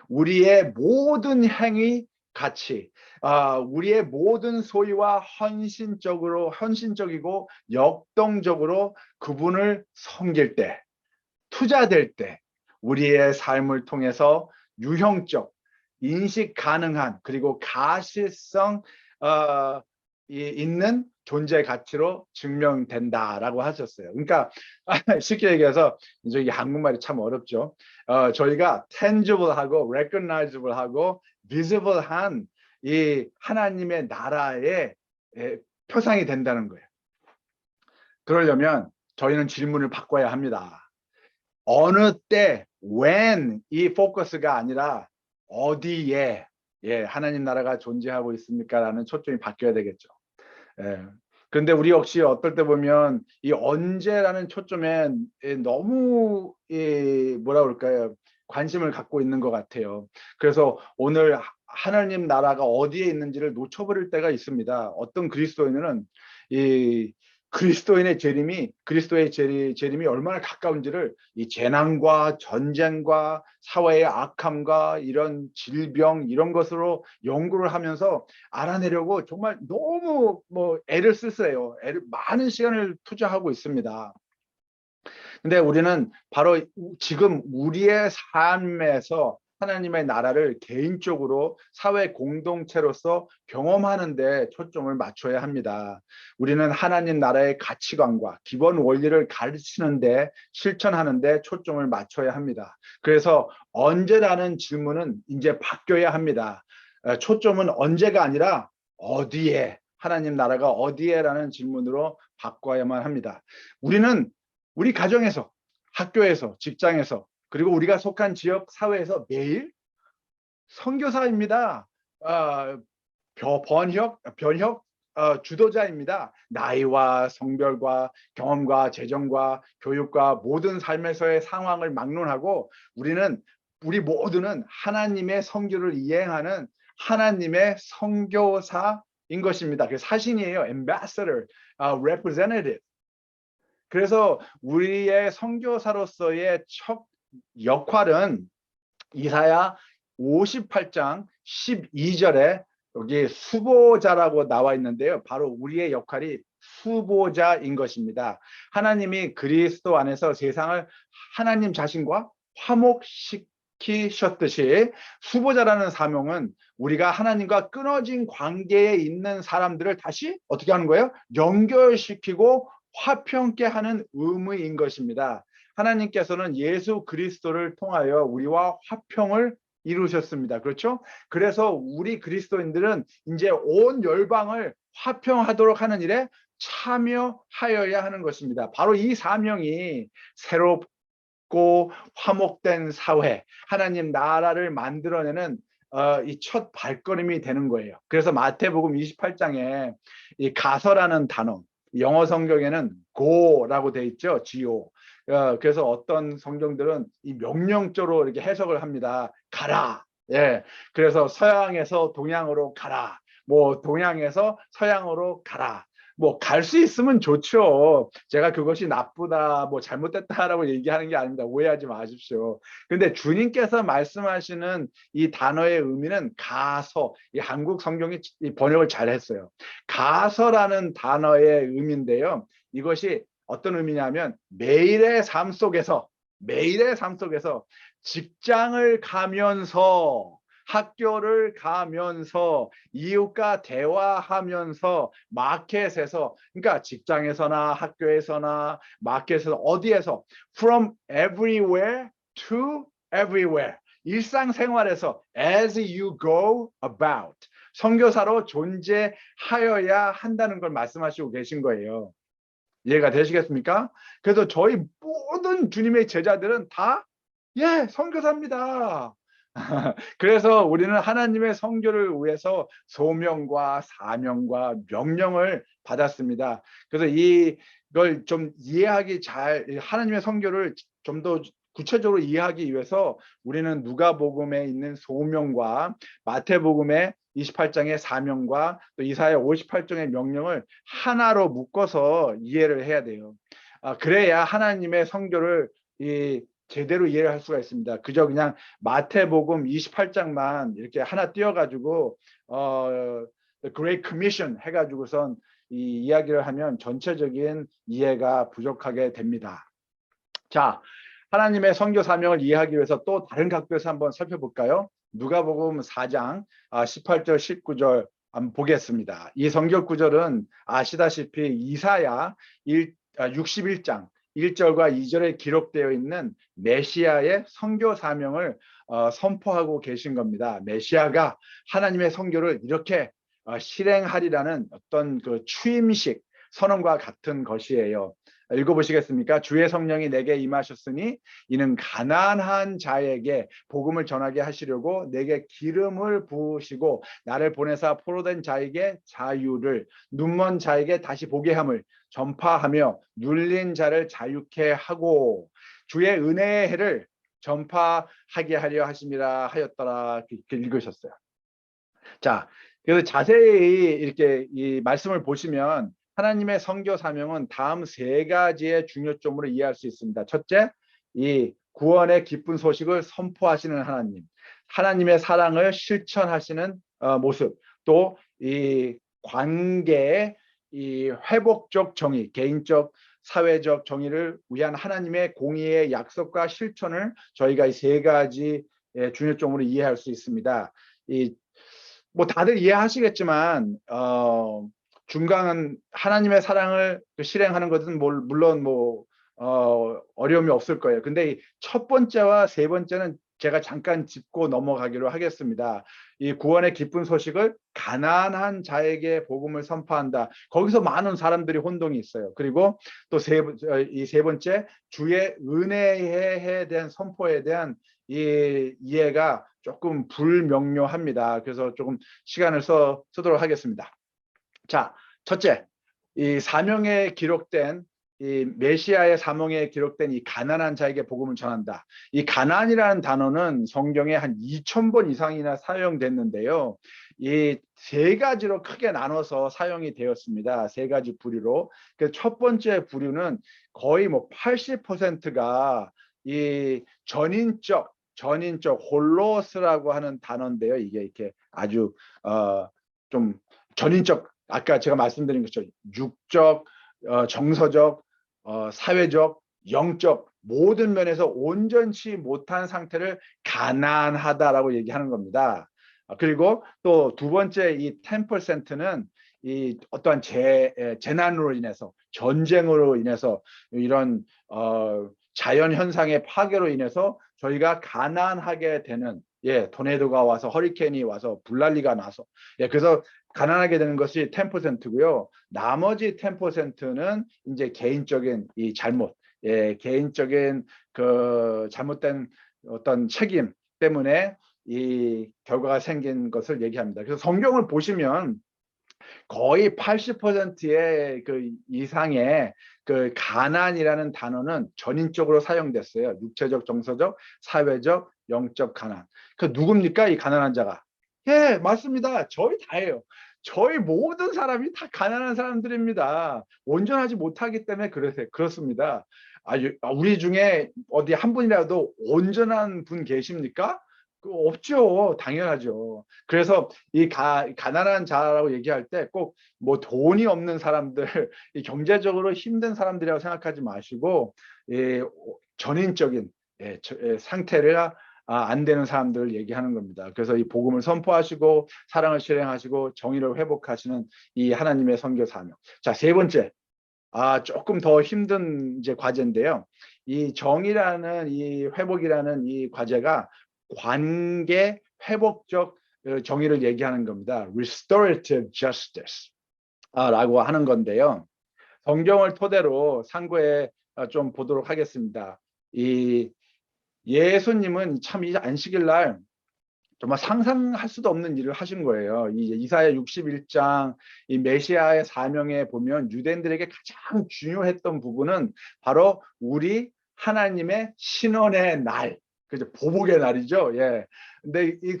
우리의 모든 행위 가치, 우리의 모든 소유와 헌신적이고 역동적으로 그분을 섬길 때, 투자될 때 우리의 삶을 통해서 유형적, 인식 가능한 그리고 가시성 있는 존재 가치로 증명된다라고 하셨어요. 그러니까 쉽게 얘기해서 이제 이 한국말이 참 어렵죠. 저희가 tangible하고 recognizable하고 visible한 이 하나님의 나라의 표상이 된다는 거예요. 그러려면 저희는 질문을 바꿔야 합니다. 어느 때, when 이 포커스가 아니라 어디에 하나님 나라가 존재하고 있습니까? 라는 초점이 바뀌어야 되겠죠. 그런데 우리 역시 어떨 때 보면 이 언제라는 초점에 너무 뭐라 그럴까요? 관심을 갖고 있는 것 같아요. 그래서 오늘 하나님 나라가 어디에 있는지를 놓쳐버릴 때가 있습니다. 어떤 그리스도인은 이 그리스도의 재림이 얼마나 가까운지를 이 재난과 전쟁과 사회의 악함과 이런 질병 이런 것으로 연구를 하면서 알아내려고 정말 너무 애를 쓰세요. 많은 시간을 투자하고 있습니다. 근데 우리는 바로 지금 우리의 삶에서 하나님의 나라를 개인적으로 사회 공동체로서 경험하는 데 초점을 맞춰야 합니다. 우리는 하나님 나라의 가치관과 기본 원리를 가르치는데 실천하는 데 초점을 맞춰야 합니다. 그래서 언제라는 질문은 이제 바뀌어야 합니다. 초점은 언제가 아니라 어디에, 하나님 나라가 어디에라는 질문으로 바꿔야만 합니다. 우리는 우리 가정에서, 학교에서, 직장에서 그리고 우리가 속한 지역 사회에서 매일 선교사입니다. 변혁 주도자입니다. 나이와 성별과 경험과 재정과 교육과 모든 삶에서의 상황을 막론하고 우리 모두는 하나님의 선교를 이행하는 하나님의 선교사인 것입니다. 그래서 사신이에요. ambassador, representative. 그래서 우리의 선교사로서의 첫 역할은 이사야 58장 12절에 여기 수보자라고 나와 있는데요. 바로 우리의 역할이 수보자인 것입니다. 하나님이 그리스도 안에서 세상을 하나님 자신과 화목시키셨듯이 수보자라는 사명은 우리가 하나님과 끊어진 관계에 있는 사람들을 다시 어떻게 하는 거예요? 연결시키고 화평케 하는 의무인 것입니다. 하나님께서는 예수 그리스도를 통하여 우리와 화평을 이루셨습니다. 그렇죠? 그래서 우리 그리스도인들은 이제 온 열방을 화평하도록 하는 일에 참여하여야 하는 것입니다. 바로 이 사명이 새롭고 화목된 사회, 하나님 나라를 만들어내는 이 첫 발걸음이 되는 거예요. 그래서 마태복음 28장에 이 가서라는 단어, 영어 성경에는 go라고 돼 있죠. go. 그래서 어떤 성경들은 이 명령조로 이렇게 해석을 합니다. 가라. 그래서 서양에서 동양으로 가라. 동양에서 서양으로 가라. 갈 수 있으면 좋죠. 제가 그것이 나쁘다, 잘못됐다라고 얘기하는 게 아닙니다. 오해하지 마십시오. 근데 주님께서 말씀하시는 이 단어의 의미는 가서, 이 한국 성경이 번역을 잘 했어요. 가서라는 단어의 의미인데요. 이것이 어떤 의미냐면 매일의 삶 속에서 직장을 가면서 학교를 가면서 이웃과 대화하면서 마켓에서 그러니까 직장에서나 학교에서나 마켓에서 어디에서 from everywhere to everywhere 일상생활에서 as you go about 선교사로 존재하여야 한다는 걸 말씀하시고 계신 거예요. 이해가 되시겠습니까? 그래서 저희 모든 주님의 제자들은 다 선교사입니다. 그래서 우리는 하나님의 선교를 위해서 소명과 사명과 명령을 받았습니다. 그래서 이걸 좀 이해하기 하나님의 선교를 좀 더 구체적으로 이해하기 위해서 우리는 누가복음에 있는 소명과 마태복음의 28장의 사명과 또 이사야 58장의 명령을 하나로 묶어서 이해를 해야 돼요. 그래야 하나님의 선교를 제대로 이해를 할 수가 있습니다. 그저 그냥 마태복음 28장만 이렇게 하나 띄워가지고 The Great Commission 해가지고선 이 이야기를 하면 전체적인 이해가 부족하게 됩니다. 자, 하나님의 선교 사명을 이해하기 위해서 또 다른 각도에서 한번 살펴볼까요? 누가복음 4장 18절 19절 한번 보겠습니다. 이 성경 구절은 아시다시피 이사야 61장 1절과 2절에 기록되어 있는 메시아의 선교 사명을 선포하고 계신 겁니다. 메시아가 하나님의 선교를 이렇게 실행하리라는 어떤 그 추임식 선언과 같은 것이에요. 읽어보시겠습니까? 주의 성령이 내게 임하셨으니 이는 가난한 자에게 복음을 전하게 하시려고 내게 기름을 부으시고 나를 보내사 포로된 자에게 자유를 눈먼 자에게 다시 보게 함을 전파하며 눌린 자를 자유케 하고 주의 은혜의 해를 전파하게 하려 하심이라 하였더라. 이렇게 읽으셨어요. 자, 그래서 자세히 이렇게 이 말씀을 보시면 하나님의 선교 사명은 다음 세 가지의 중요점으로 이해할 수 있습니다. 첫째, 이 구원의 기쁜 소식을 선포하시는 하나님, 하나님의 사랑을 실천하시는 모습, 또 이 관계의 이 회복적 정의, 개인적, 사회적 정의를 위한 하나님의 공의의 약속과 실천을 저희가 이 세 가지 중요점으로 이해할 수 있습니다. 뭐 다들 이해하시겠지만 중간은 하나님의 사랑을 실행하는 것은 물론 어려움이 없을 거예요. 근데 첫 번째와 세 번째는 제가 잠깐 짚고 넘어가기로 하겠습니다. 이 구원의 기쁜 소식을 가난한 자에게 복음을 선포한다. 거기서 많은 사람들이 혼동이 있어요. 그리고 또 이 세 번째 주의 은혜에 대한 선포에 대한 이 이해가 조금 불명료합니다. 그래서 조금 시간을 쓰도록 하겠습니다. 자, 첫째, 이 사명에 기록된 이 메시아의 사명에 기록된 이 가난한 자에게 복음을 전한다. 이 가난이라는 단어는 성경에 한 2000번 이상이나 사용됐는데요. 이 세 가지로 크게 나눠서 사용이 되었습니다. 세 가지 부류로. 그 첫 번째 부류는 거의 80%가 이 전인적 홀로스라고 하는 단어인데요. 이게 이렇게 아주 좀 전인적 아까 제가 말씀드린 것처럼 육적, 정서적, 사회적, 영적 모든 면에서 온전치 못한 상태를 가난하다라고 얘기하는 겁니다. 그리고 또 두 번째 이 10%는 이 어떠한 재난으로 인해서 전쟁으로 인해서 이런 자연 현상의 파괴로 인해서 저희가 가난하게 되는 토네이도가 와서 허리케인이 와서 불난리가 나서 그래서 가난하게 되는 것이 10%고요. 나머지 10%는 이제 개인적인 이 잘못, 개인적인 그 잘못된 어떤 책임 때문에 이 결과가 생긴 것을 얘기합니다. 그래서 성경을 보시면 거의 80%의 그 이상의 그 가난이라는 단어는 전인적으로 사용됐어요. 육체적, 정서적, 사회적, 영적 가난. 그 누굽니까? 이 가난한 자가. 맞습니다. 저희 다예요. 저희 모든 사람이 다 가난한 사람들입니다. 온전하지 못하기 때문에 그렇습니다. 우리 중에 어디 한 분이라도 온전한 분 계십니까? 없죠. 당연하죠. 그래서 이 가난한 자라고 얘기할 때 꼭 뭐 돈이 없는 사람들, 이 경제적으로 힘든 사람들이라고 생각하지 마시고 전인적인 상태를 안 되는 사람들을 얘기하는 겁니다. 그래서 이 복음을 선포하시고 사랑을 실행하시고 정의를 회복하시는 이 하나님의 선교 사명. 자, 세 번째. 조금 더 힘든 이제 과제인데요. 이 정의라는 이 회복이라는 이 과제가 관계 회복적 정의를 얘기하는 겁니다. Restorative justice 라고 하는 건데요. 성경을 토대로 상고에 좀 보도록 하겠습니다. 이 예수님은 참 이 안식일 날 정말 상상할 수도 없는 일을 하신 거예요. 이 이사야 61장 이 메시아의 사명에 보면 유대인들에게 가장 중요했던 부분은 바로 우리 하나님의 신원의 날, 그죠? 보복의 날이죠. 예.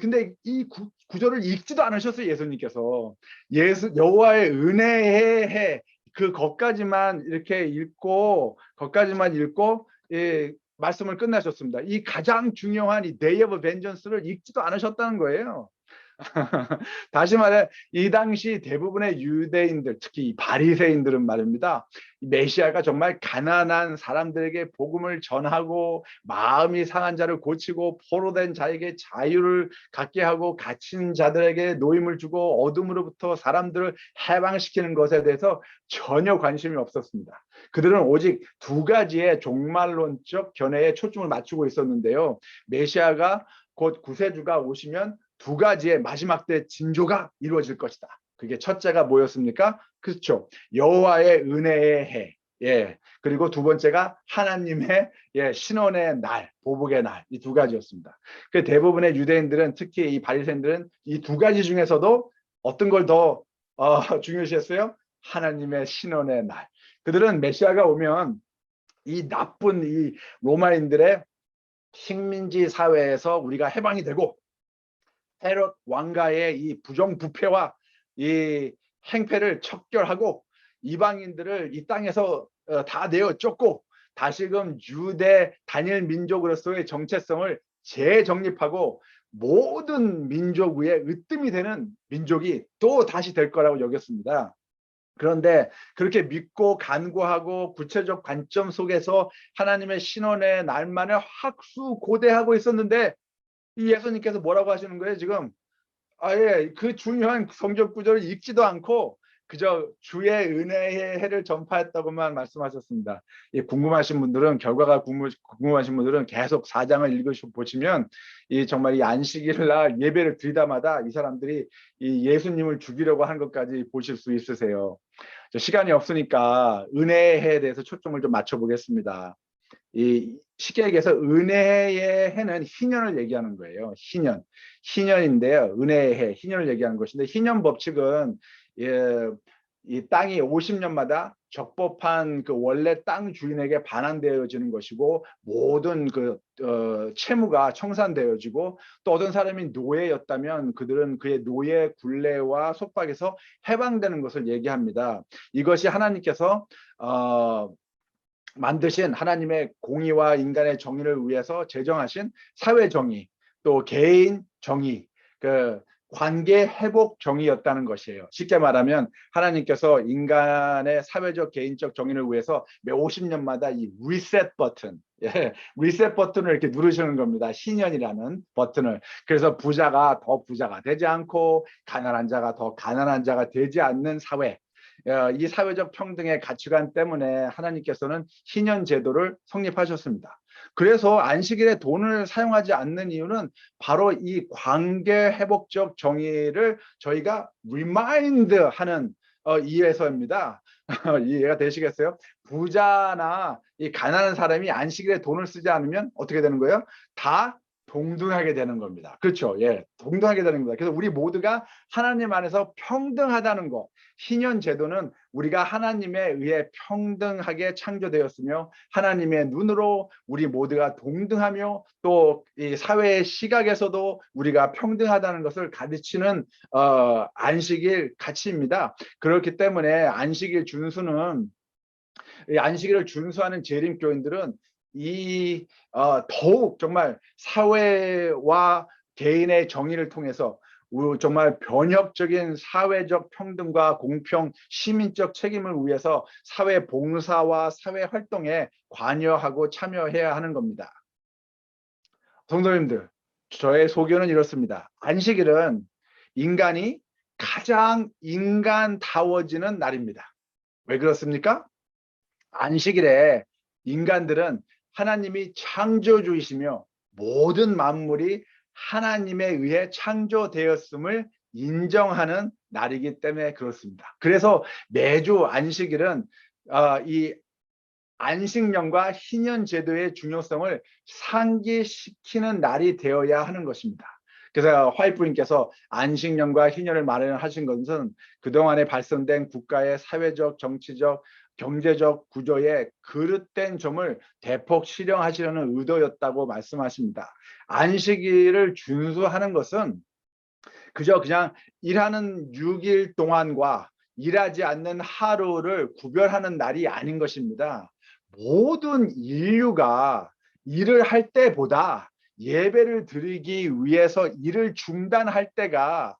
근데 이 구절을 읽지도 않으셨어요, 예수님께서. 여호와의 은혜의 해, 그것까지만 이렇게 읽고, 예, 말씀을 끝나셨습니다. 이 가장 중요한 이 Day of Vengeance를 읽지도 않으셨다는 거예요. 다시 말해 이 당시 대부분의 유대인들, 특히 이 바리새인들은 말입니다. 메시아가 정말 가난한 사람들에게 복음을 전하고 마음이 상한 자를 고치고 포로된 자에게 자유를 갖게 하고 갇힌 자들에게 노임을 주고 어둠으로부터 사람들을 해방시키는 것에 대해서 전혀 관심이 없었습니다. 그들은 오직 두 가지의 종말론적 견해에 초점을 맞추고 있었는데요. 메시아가 곧 구세주가 오시면 두 가지의 마지막 때 징조가 이루어질 것이다. 그게 첫째가 뭐였습니까? 그렇죠. 여호와의 은혜의 해. 예. 그리고 두 번째가 하나님의 신원의 날, 보복의 날. 이 두 가지였습니다. 그 대부분의 유대인들은 특히 이 바리새인들은 이 두 가지 중에서도 어떤 걸 더 중요시했어요? 하나님의 신원의 날. 그들은 메시아가 오면 이 나쁜 이 로마인들의 식민지 사회에서 우리가 해방이 되고 헤롯 왕가의 이 부정부패와 이 행패를 척결하고 이방인들을 이 땅에서 다 내어 쫓고 다시금 유대 단일 민족으로서의 정체성을 재정립하고 모든 민족 위에 으뜸이 되는 민족이 또 다시 될 거라고 여겼습니다. 그런데 그렇게 믿고 간구하고 구체적 관점 속에서 하나님의 신원의 날만을 학수고대하고 있었는데 이 예수님께서 뭐라고 하시는 거예요 지금? 아예 그 중요한 성경 구절을 읽지도 않고 그저 주의 은혜의 해를 전파했다고만 말씀하셨습니다. 궁금하신 분들은 결과가 궁금하신 분들은 계속 4장을 읽으시면 이 정말 이 안식일 날 예배를 드리다마다 이 사람들이 이 예수님을 죽이려고 한 것까지 보실 수 있으세요. 시간이 없으니까 은혜의 해에 대해서 초점을 좀 맞춰보겠습니다. 이 쉽게 얘기해서 은혜의 해는 희년을 얘기하는 거예요. 희년인데요. 은혜의 해, 희년을 얘기하는 것인데 희년 법칙은 이 땅이 50년마다 적법한 그 원래 땅 주인에게 반환되어지는 것이고 모든 그 채무가 청산되어지고 또 어떤 사람이 노예였다면 그들은 그의 노예 굴레와 속박에서 해방되는 것을 얘기합니다. 이것이 하나님께서 만드신 하나님의 공의와 인간의 정의를 위해서 제정하신 사회 정의, 또 개인 정의, 그 관계 회복 정의였다는 것이에요. 쉽게 말하면 하나님께서 인간의 사회적 개인적 정의를 위해서 매 50년마다 이 리셋 버튼, 리셋 버튼을 이렇게 누르시는 겁니다. 희년이라는 버튼을. 그래서 부자가 더 부자가 되지 않고 가난한 자가 더 가난한 자가 되지 않는 사회, 이 사회적 평등의 가치관 때문에 하나님께서는 희년 제도를 성립하셨습니다. 그래서 안식일에 돈을 사용하지 않는 이유는 바로 이 관계 회복적 정의를 저희가 리마인드 하는 이유에서입니다. 이해가 되시겠어요? 부자나 이 가난한 사람이 안식일에 돈을 쓰지 않으면 어떻게 되는 거예요? 다 동등하게 되는 겁니다. 그렇죠? 예, 동등하게 되는 겁니다. 그래서 우리 모두가 하나님 안에서 평등하다는 것. 희년 제도는 우리가 하나님에 의해 평등하게 창조되었으며 하나님의 눈으로 우리 모두가 동등하며 또 이 사회의 시각에서도 우리가 평등하다는 것을 가르치는 안식일 가치입니다. 그렇기 때문에 안식일 준수는 안식일을 준수하는 재림교인들은 더욱 정말 사회와 개인의 정의를 통해서 정말 변혁적인 사회적 평등과 공평, 시민적 책임을 위해서 사회 봉사와 사회 활동에 관여하고 참여해야 하는 겁니다. 성도님들, 저의 소견은 이렇습니다. 안식일은 인간이 가장 인간다워지는 날입니다. 왜 그렇습니까? 안식일에 인간들은 하나님이 창조주이시며 모든 만물이 하나님에 의해 창조되었음을 인정하는 날이기 때문에 그렇습니다. 그래서 매주 안식일은 이 안식년과 희년 제도의 중요성을 상기시키는 날이 되어야 하는 것입니다. 그래서 화이트님께서 안식년과 희년을 마련하신 것은 그동안에 발생된 국가의 사회적, 정치적, 경제적 구조의 그릇된 점을 대폭 실현하시려는 의도였다고 말씀하십니다. 안식일을 준수하는 것은 그냥 일하는 6일 동안과 일하지 않는 하루를 구별하는 날이 아닌 것입니다. 모든 인류가 일을 할 때보다 예배를 드리기 위해서 일을 중단할 때가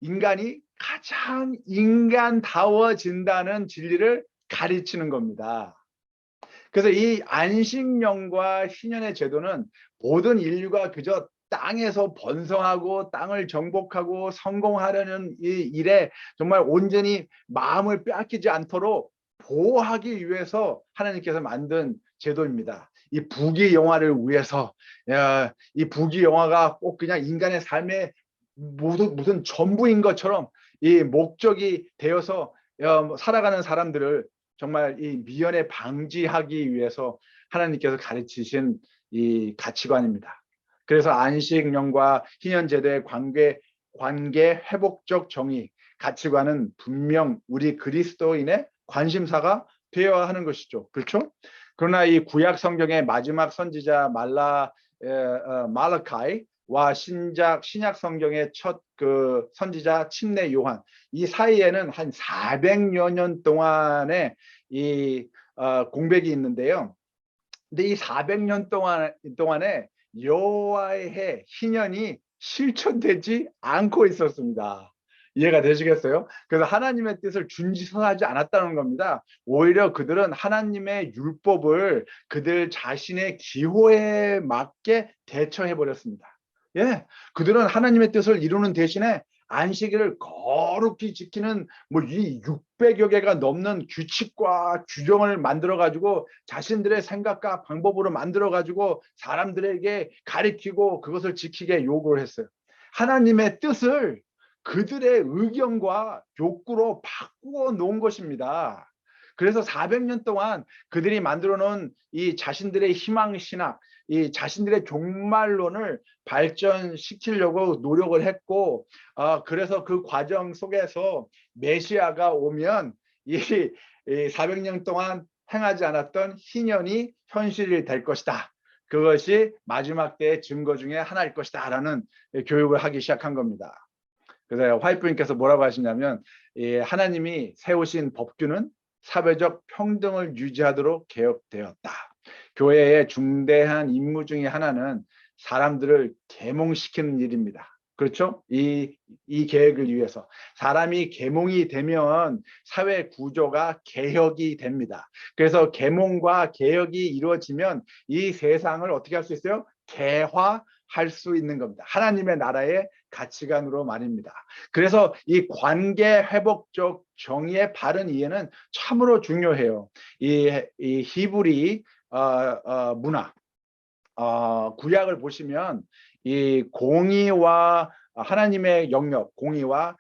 인간이 가장 인간다워진다는 진리를 가르치는 겁니다. 그래서 이 안식년과 희년의 제도는 모든 인류가 그저 땅에서 번성하고 땅을 정복하고 성공하려는 이 일에 정말 온전히 마음을 빼앗기지 않도록 보호하기 위해서 하나님께서 만든 제도입니다. 이 부귀영화를 위해서 이 부귀영화가 꼭 그냥 인간의 삶의 무슨 전부인 것처럼 이 목적이 되어서 살아가는 사람들을 정말 이 미연에 방지하기 위해서 하나님께서 가르치신 이 가치관입니다. 그래서 안식년과 희년제도의 관계 회복적 정의, 가치관은 분명 우리 그리스도인의 관심사가 되어야 하는 것이죠. 그렇죠? 그러나 이 구약 성경의 마지막 선지자 말라카이와 신약 성경의 첫 그 선지자 침례 요한, 이 사이에는 한 400여 년 동안의 이 공백이 있는데요. 근데 이 400년 동안에 여호와의 해 희년이 실천되지 않고 있었습니다. 이해가 되시겠어요? 그래서 하나님의 뜻을 준수하지 않았다는 겁니다. 오히려 그들은 하나님의 율법을 그들 자신의 기호에 맞게 대처해 버렸습니다. 예, 그들은 하나님의 뜻을 이루는 대신에 안식일을 거룩히 지키는 이 600여 개가 넘는 규칙과 규정을 만들어 가지고 자신들의 생각과 방법으로 만들어 가지고 사람들에게 가르치고 그것을 지키게 요구를 했어요. 하나님의 뜻을 그들의 의견과 욕구로 바꾸어 놓은 것입니다. 그래서 400년 동안 그들이 만들어 놓은 이 자신들의 희망신학, 이 자신들의 종말론을 발전시키려고 노력을 했고, 그래서 그 과정 속에서 메시아가 오면 이 400년 동안 행하지 않았던 희년이 현실이 될 것이다. 그것이 마지막 때의 증거 중에 하나일 것이다 라는 교육을 하기 시작한 겁니다. 그래서 화이트님께서 뭐라고 하시냐면, 하나님이 세우신 법규는 사회적 평등을 유지하도록 개혁되었다. 교회의 중대한 임무 중에 하나는 사람들을 계몽시키는 일입니다. 그렇죠? 이 계획을 위해서 사람이 계몽이 되면 사회 구조가 개혁이 됩니다. 그래서 계몽과 개혁이 이루어지면 이 세상을 어떻게 할 수 있어요? 개화할 수 있는 겁니다. 하나님의 나라의 가치관으로 말입니다. 그래서 이 관계 회복적 정의의 바른 이해는 참으로 중요해요. 이 히브리 문화, 구약을 보시면 이 공의와 하나님의 영역, 공의와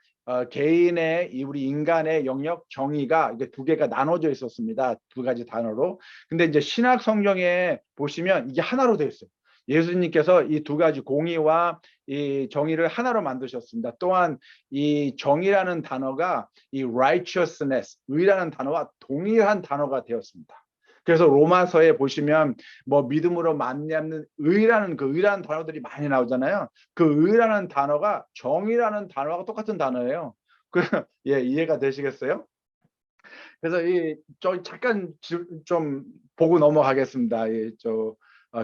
개인의 우리 인간의 영역, 정의가 이게 두 개가 나눠져 있었습니다. 두 가지 단어로. 근데 이제 신약 성경에 보시면 이게 하나로 되어 있어요. 예수님께서 이 두 가지 공의와 이 정의를 하나로 만드셨습니다. 또한 이 정의라는 단어가 이 righteousness, 의라는 단어와 동일한 단어가 되었습니다. 그래서 로마서에 보시면 믿음으로 말미암는 의라는 그 의라는 단어들이 많이 나오잖아요. 그 의라는 단어가 정의라는 단어와 똑같은 단어예요. 이해가 되시겠어요? 그래서 잠깐 좀 보고 넘어가겠습니다.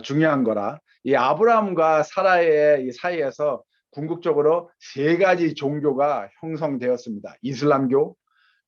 중요한 거라. 이 아브라함과 사라의 이 사이에서 궁극적으로 세 가지 종교가 형성되었습니다. 이슬람교,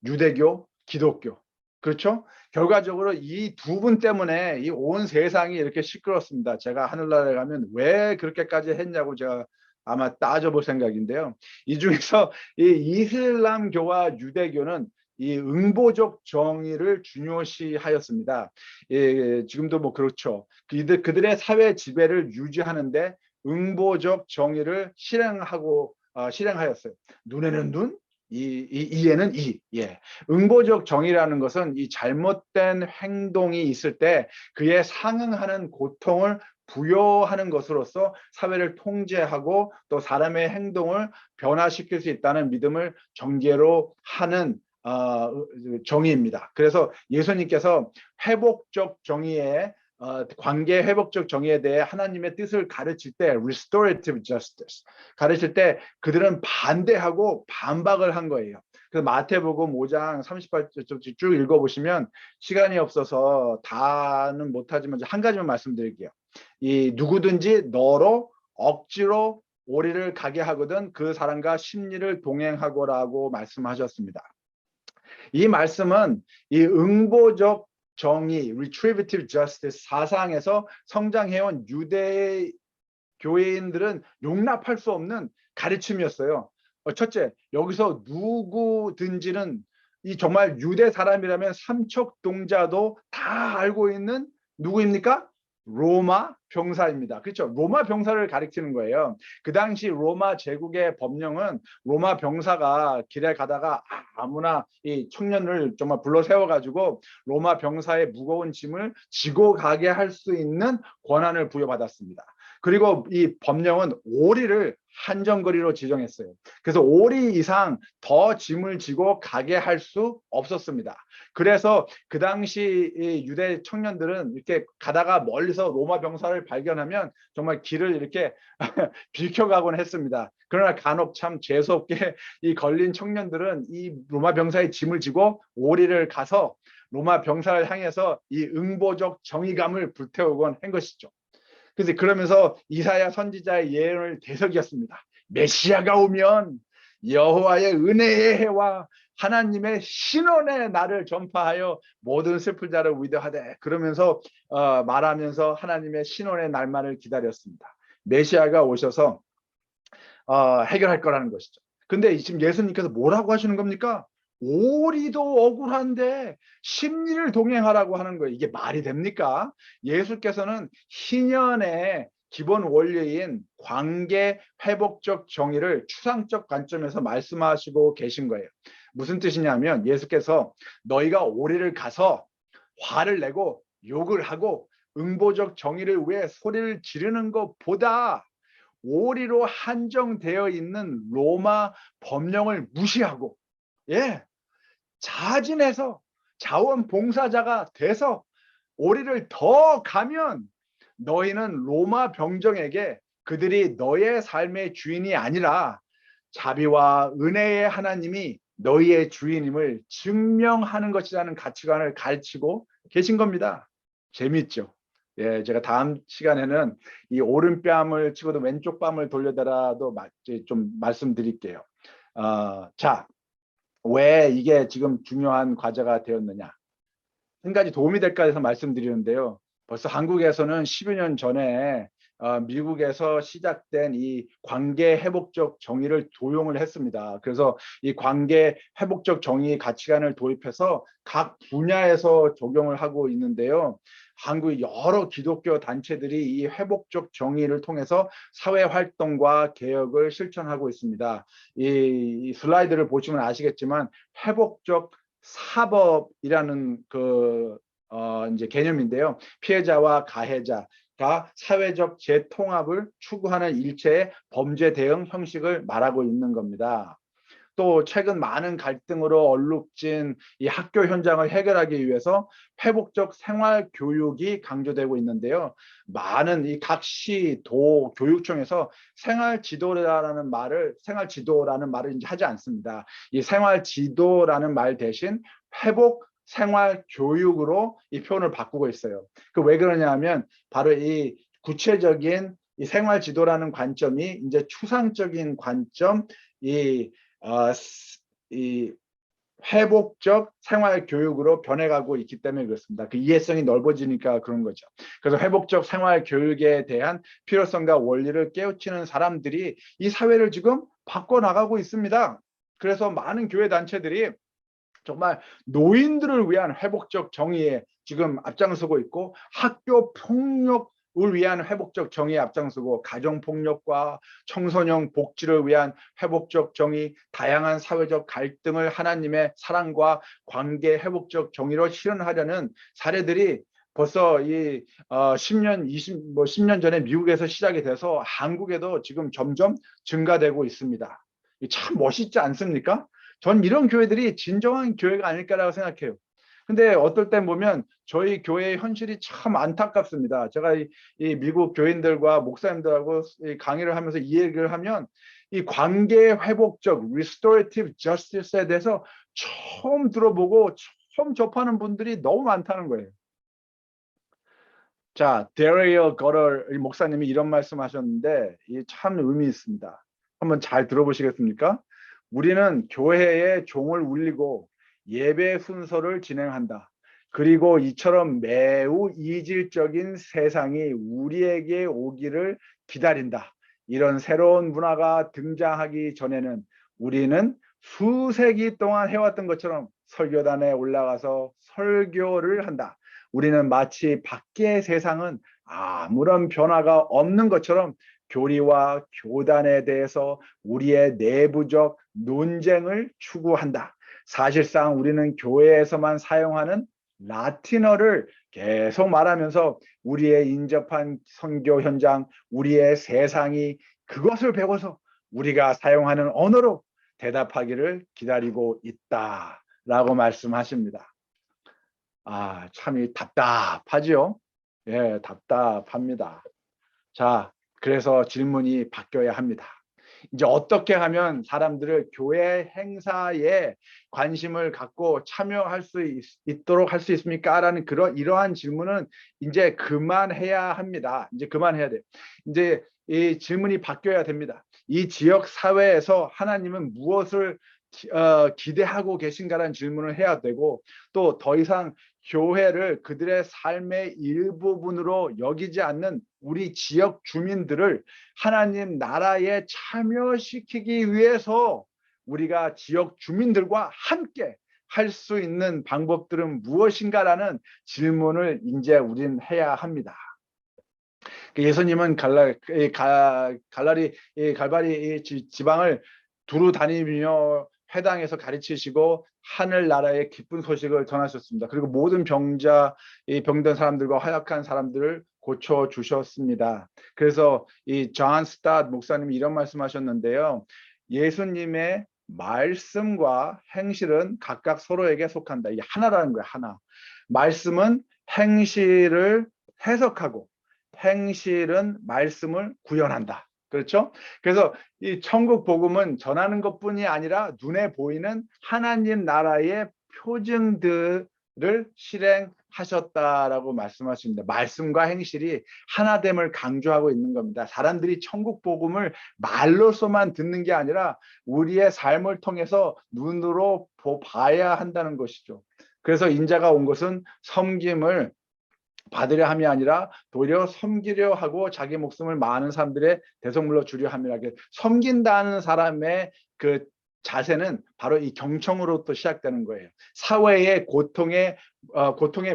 유대교, 기독교. 그렇죠? 결과적으로 이 두 분 때문에 이 온 세상이 이렇게 시끄럽습니다. 제가 하늘나라에 가면 왜 그렇게까지 했냐고 제가 아마 따져볼 생각인데요. 이 중에서 이 이슬람교와 유대교는 이 응보적 정의를 중요시하였습니다. 예, 지금도 뭐 그렇죠. 그들의 사회 지배를 유지하는데 응보적 정의를 실행하였어요. 눈에는 눈, 이에는 이. 예. 응보적 정의라는 것은 이 잘못된 행동이 있을 때 그에 상응하는 고통을 부여하는 것으로서 사회를 통제하고 또 사람의 행동을 변화시킬 수 있다는 믿음을 전제로 하는 정의입니다. 그래서 예수님께서 회복적 정의에 관계 회복적 정의에 대해 하나님의 뜻을 가르칠 때 restorative justice 가르칠 때 그들은 반대하고 반박을 한 거예요. 그래서 마태복음 5장 38절 쭉 읽어보시면 시간이 없어서 다는 못하지만 한 가지만 말씀드릴게요. 이 누구든지 너로 억지로 오리를 가게 하거든 그 사람과 심리를 동행하고라고 말씀하셨습니다. 이 말씀은 이 응보적 정의, retributive justice 사상에서 성장해온 유대 교회인들은 용납할 수 없는 가르침이었어요. 첫째, 여기서 누구든지는 이 정말 유대 사람이라면 삼척동자도 다 알고 있는 누구입니까? 로마 병사입니다. 그렇죠? 로마 병사를 가리키는 거예요. 그 당시 로마 제국의 법령은 로마 병사가 길에 가다가 아무나 이 청년을 정말 불러 세워가지고 로마 병사의 무거운 짐을 지고 가게 할 수 있는 권한을 부여받았습니다. 그리고 이 법령은 오리를 한정거리로 지정했어요. 그래서 오리 이상 더 짐을 지고 가게 할 수 없었습니다. 그래서 그 당시 이 유대 청년들은 이렇게 가다가 멀리서 로마 병사를 발견하면 정말 길을 이렇게 비켜가곤 했습니다. 그러나 간혹 참 재수없게 이 걸린 청년들은 이 로마 병사의 짐을 지고 오리를 가서 로마 병사를 향해서 이 응보적 정의감을 불태우곤 한 것이죠. 그래서 그러면서 이사야 선지자의 예언을 되새겼습니다. 메시아가 오면 여호와의 은혜의 해와 하나님의 신원의 날을 전파하여 모든 슬픈 자를 위로하되 그러면서 말하면서 하나님의 신원의 날만을 기다렸습니다. 메시아가 오셔서 해결할 거라는 것이죠. 근데 지금 예수님께서 뭐라고 하시는 겁니까? 오리도 억울한데 심리를 동행하라고 하는 거예요. 이게 말이 됩니까? 예수께서는 희년의 기본 원리인 관계 회복적 정의를 추상적 관점에서 말씀하시고 계신 거예요. 무슨 뜻이냐면 예수께서 너희가 오리를 가서 화를 내고 욕을 하고 응보적 정의를 위해 소리를 지르는 것보다 오리로 한정되어 있는 로마 법령을 무시하고 자진해서 자원봉사자가 돼서 오리를 더 가면 너희는 로마 병정에게 그들이 너의 삶의 주인이 아니라 자비와 은혜의 하나님이 너희의 주인임을 증명하는 것이라는 가치관을 가르치고 계신 겁니다. 재밌죠? 예, 제가 다음 시간에는 이 오른뺨을 치고도 왼쪽 뺨을 돌려달라도 좀 말씀드릴게요. 자, 왜 이게 지금 중요한 과제가 되었느냐? 한 가지 도움이 될까 해서 말씀드리는데요. 벌써 한국에서는 10여 년 전에 미국에서 시작된 이 관계 회복적 정의를 도용을 했습니다. 그래서 이 관계 회복적 정의 가치관을 도입해서 각 분야에서 적용을 하고 있는데요. 한국 여러 기독교 단체들이 이 회복적 정의를 통해서 사회 활동과 개혁을 실천하고 있습니다. 이 슬라이드를 보시면 아시겠지만 회복적 사법이라는 이제 개념인데요. 피해자와 가해자가 사회적 재통합을 추구하는 일체의 범죄 대응 형식을 말하고 있는 겁니다. 또 최근 많은 갈등으로 얼룩진 이 학교 현장을 해결하기 위해서 회복적 생활 교육이 강조되고 있는데요. 많은 이 각 시, 도, 교육청에서 생활 지도라는 말을 이제 하지 않습니다. 이 생활 지도라는 말 대신 회복 생활 교육으로 이 표현을 바꾸고 있어요. 그 왜 그러냐면 바로 이 구체적인 이 생활 지도라는 관점이 이제 추상적인 관점, 이 회복적 생활 교육으로 변해가고 있기 때문에 그렇습니다. 그 이해성이 넓어지니까 그런 거죠. 그래서 회복적 생활 교육에 대한 필요성과 원리를 깨우치는 사람들이 이 사회를 지금 바꿔나가고 있습니다. 그래서 많은 교회 단체들이 정말 노인들을 위한 회복적 정의에 지금 앞장서고 있고, 학교 폭력을 위한 회복적 정의에 앞장서고, 가정폭력과 청소년 복지를 위한 회복적 정의, 다양한 사회적 갈등을 하나님의 사랑과 관계 회복적 정의로 실현하려는 사례들이 벌써 이 10년, 10년 전에 미국에서 시작이 돼서 한국에도 지금 점점 증가되고 있습니다. 참 멋있지 않습니까? 전 이런 교회들이 진정한 교회가 아닐까라고 생각해요. 근데 어떨 땐 보면 저희 교회의 현실이 참 안타깝습니다. 제가 이 미국 교인들과 목사님들하고 이 강의를 하면서 이 얘기를 하면 이 관계 회복적 restorative justice에 대해서 처음 들어보고 처음 접하는 분들이 너무 많다는 거예요. 자, 데리어 거럴 목사님이 이런 말씀하셨는데 이 참 의미 있습니다. 한번 잘 들어보시겠습니까? 우리는 교회의 종을 울리고 예배 순서를 진행한다. 그리고 이처럼 매우 이질적인 세상이 우리에게 오기를 기다린다. 이런 새로운 문화가 등장하기 전에는 우리는 수세기 동안 해왔던 것처럼 설교단에 올라가서 설교를 한다. 우리는 마치 밖의 세상은 아무런 변화가 없는 것처럼 교리와 교단에 대해서 우리의 내부적 논쟁을 추구한다. 사실상 우리는 교회에서만 사용하는 라틴어를 계속 말하면서 우리의 인접한 선교 현장, 우리의 세상이 그것을 배워서 우리가 사용하는 언어로 대답하기를 기다리고 있다라고 말씀하십니다. 참이 답답하지요? 예, 답답합니다. 자, 그래서 질문이 바뀌어야 합니다. 이제 어떻게 하면 사람들을 교회 행사에 관심을 갖고 참여할 수 있도록 할 수 있습니까? 라는 이러한 질문은 이제 그만해야 합니다. 이제 그만해야 돼요. 이제 이 질문이 바뀌어야 됩니다. 이 지역 사회에서 하나님은 무엇을 기대하고 계신가라는 질문을 해야 되고, 또 더 이상 교회를 그들의 삶의 일부분으로 여기지 않는 우리 지역 주민들을 하나님 나라에 참여시키기 위해서 우리가 지역 주민들과 함께 할 수 있는 방법들은 무엇인가라는 질문을 이제 우리는 해야 합니다. 예수님은 갈바리 지방을 두루 다니며 회당에서 가르치시고 하늘나라의 기쁜 소식을 전하셨습니다. 그리고 모든 병든 사람들과 허약한 사람들을 고쳐주셨습니다. 그래서 이 존 스타트 목사님이 이런 말씀하셨는데요. 예수님의 말씀과 행실은 각각 서로에게 속한다. 이게 하나라는 거예요. 하나. 말씀은 행실을 해석하고 행실은 말씀을 구현한다. 그렇죠? 그래서 이 천국 복음은 전하는 것뿐이 아니라 눈에 보이는 하나님 나라의 표징들을 실행하셨다라고 말씀하십니다. 말씀과 행실이 하나됨을 강조하고 있는 겁니다. 사람들이 천국 복음을 말로서만 듣는 게 아니라 우리의 삶을 통해서 눈으로 봐야 한다는 것이죠. 그래서 인자가 온 것은 섬김을 받으려 함이 아니라 도리어 섬기려 하고 자기 목숨을 많은 사람들의 대속물로 주려 함이라. 섬긴다는 사람의 그 자세는 바로 이 경청으로부터 시작되는 거예요. 사회의 고통의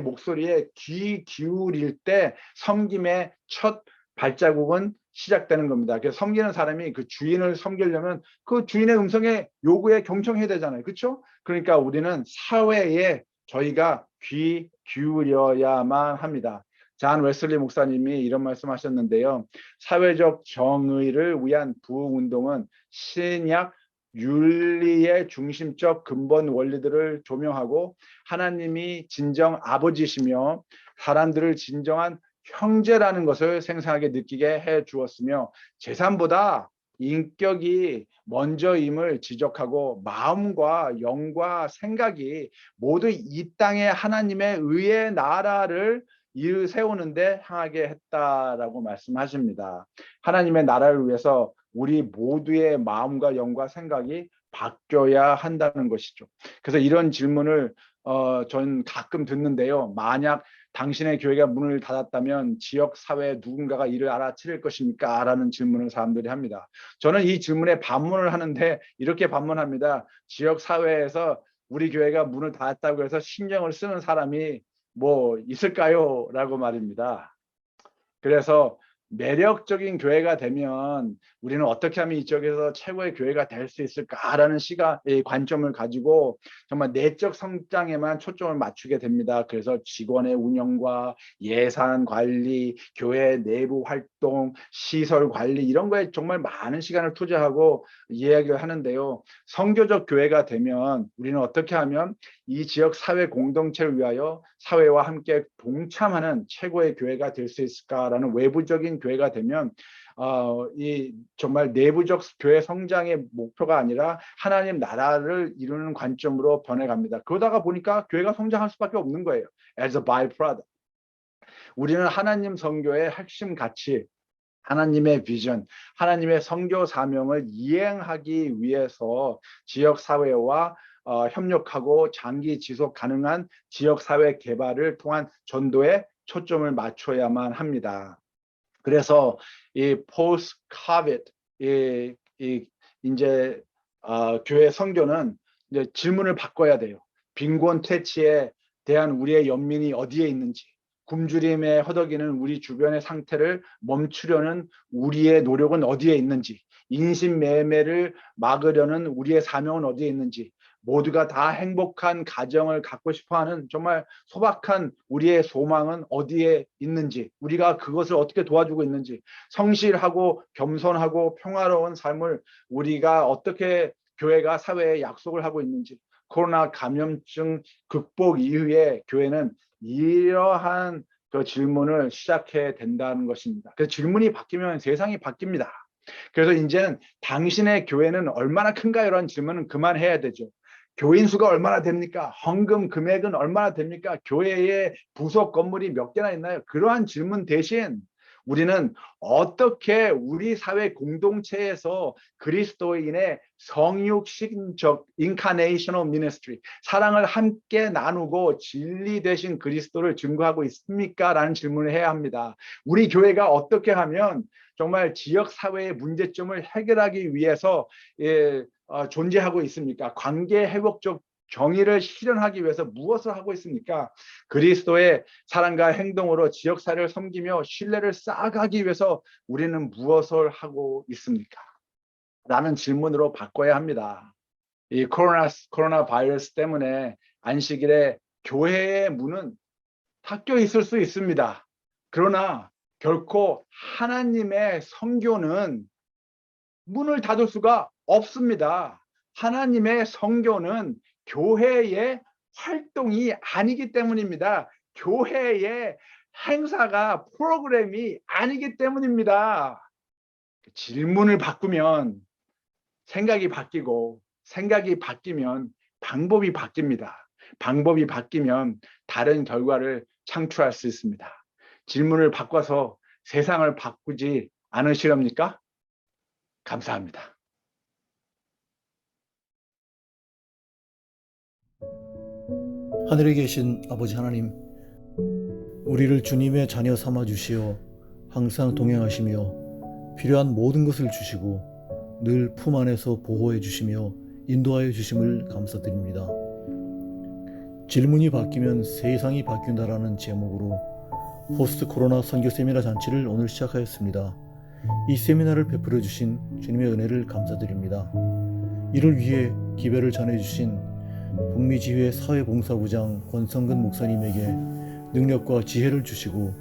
목소리에 귀 기울일 때 섬김의 첫 발자국은 시작되는 겁니다. 그래서 섬기는 사람이 그 주인을 섬기려면 그 주인의 음성에 요구에 경청해야 되잖아요. 그렇죠? 그러니까 우리는 사회에 저희가 귀 기울여야만 합니다. 존 웨슬리 목사님이 이런 말씀하셨는데요. 사회적 정의를 위한 부흥운동은 신약 윤리의 중심적 근본 원리들을 조명하고 하나님이 진정 아버지시며 사람들을 진정한 형제라는 것을 생생하게 느끼게 해 주었으며 재산보다 인격이 먼저임을 지적하고 마음과 영과 생각이 모두 이 땅의 하나님의 의의 나라를 세우는데 향하게 했다라고 말씀하십니다. 하나님의 나라를 위해서 우리 모두의 마음과 영과 생각이 바뀌어야 한다는 것이죠. 그래서 이런 질문을 전 가끔 듣는데요. 만약 당신의 교회가 문을 닫았다면 지역 사회에 누군가가 이를 알아차릴 것입니까? 라는 질문을 사람들이 합니다. 저는 이 질문에 반문을 하는데 이렇게 반문합니다. 지역 사회에서 우리 교회가 문을 닫았다고 해서 신경을 쓰는 사람이 뭐 있을까요? 라고 말입니다. 그래서 매력적인 교회가 되면 우리는 어떻게 하면 이쪽에서 최고의 교회가 될 수 있을까라는 관점을 가지고 정말 내적 성장에만 초점을 맞추게 됩니다. 그래서 직원의 운영과 예산 관리, 교회 내부 활동, 시설 관리 이런 거에 정말 많은 시간을 투자하고 이야기를 하는데요. 성교적 교회가 되면 우리는 어떻게 하면 이 지역 사회 공동체를 위하여 사회와 함께 동참하는 최고의 교회가 될 수 있을까라는 외부적인 교회가 되면 이 정말 내부적 교회 성장의 목표가 아니라 하나님 나라를 이루는 관점으로 변해갑니다. 그러다가 보니까 교회가 성장할 수밖에 없는 거예요. As a byproduct. 우리는 하나님 선교의 핵심 가치, 하나님의 비전, 하나님의 선교 사명을 이행하기 위해서 지역 사회와 협력하고 장기 지속 가능한 지역 사회 개발을 통한 전도에 초점을 맞춰야만 합니다. 그래서 이 post COVID 이제 교회 선교는 이제 질문을 바꿔야 돼요. 빈곤 퇴치에 대한 우리의 연민이 어디에 있는지, 굶주림에 허덕이는 우리 주변의 상태를 멈추려는 우리의 노력은 어디에 있는지, 인신매매를 막으려는 우리의 사명은 어디에 있는지, 모두가 다 행복한 가정을 갖고 싶어하는 정말 소박한 우리의 소망은 어디에 있는지, 우리가 그것을 어떻게 도와주고 있는지, 성실하고 겸손하고 평화로운 삶을 우리가 어떻게 교회가 사회에 약속을 하고 있는지, 코로나 감염증 극복 이후에 교회는 이러한 그 질문을 시작해야 된다는 것입니다. 그래서 질문이 바뀌면 세상이 바뀝니다. 그래서 이제는 당신의 교회는 얼마나 큰가요? 라는 질문은 그만해야 되죠. 교인 수가 얼마나 됩니까? 헌금 금액은 얼마나 됩니까? 교회에 부속 건물이 몇 개나 있나요? 그러한 질문 대신 우리는 어떻게 우리 사회 공동체에서 그리스도인의 성육신적 인카네이셔널 미니스트리, 사랑을 함께 나누고 진리 되신 그리스도를 증거하고 있습니까? 라는 질문을 해야 합니다. 우리 교회가 어떻게 하면 정말 지역 사회의 문제점을 해결하기 위해서 존재하고 있습니까? 관계 회복적 정의를 실현하기 위해서 무엇을 하고 있습니까? 그리스도의 사랑과 행동으로 지역사회를 섬기며 신뢰를 쌓아가기 위해서 우리는 무엇을 하고 있습니까? 라는 질문으로 바꿔야 합니다. 이 코로나 바이러스 때문에 안식일에 교회의 문은 닫혀 있을 수 있습니다. 그러나 결코 하나님의 선교는 문을 닫을 수가 없습니다. 하나님의 선교는 교회의 활동이 아니기 때문입니다. 교회의 행사가 프로그램이 아니기 때문입니다. 질문을 바꾸면 생각이 바뀌고 생각이 바뀌면 방법이 바뀝니다. 방법이 바뀌면 다른 결과를 창출할 수 있습니다. 질문을 바꿔서 세상을 바꾸지 않으시렵니까? 감사합니다. 하늘에 계신 아버지 하나님, 우리를 주님의 자녀 삼아 주시어 항상 동행하시며 필요한 모든 것을 주시고 늘 품 안에서 보호해 주시며 인도하여 주심을 감사드립니다. 질문이 바뀌면 세상이 바뀐다라는 제목으로 포스트 코로나 선교 세미나 잔치를 오늘 시작하였습니다. 이 세미나를 베풀어 주신 주님의 은혜를 감사드립니다. 이를 위해 기별을 전해 주신 북미지회 사회봉사부장 권성근 목사님에게 능력과 지혜를 주시고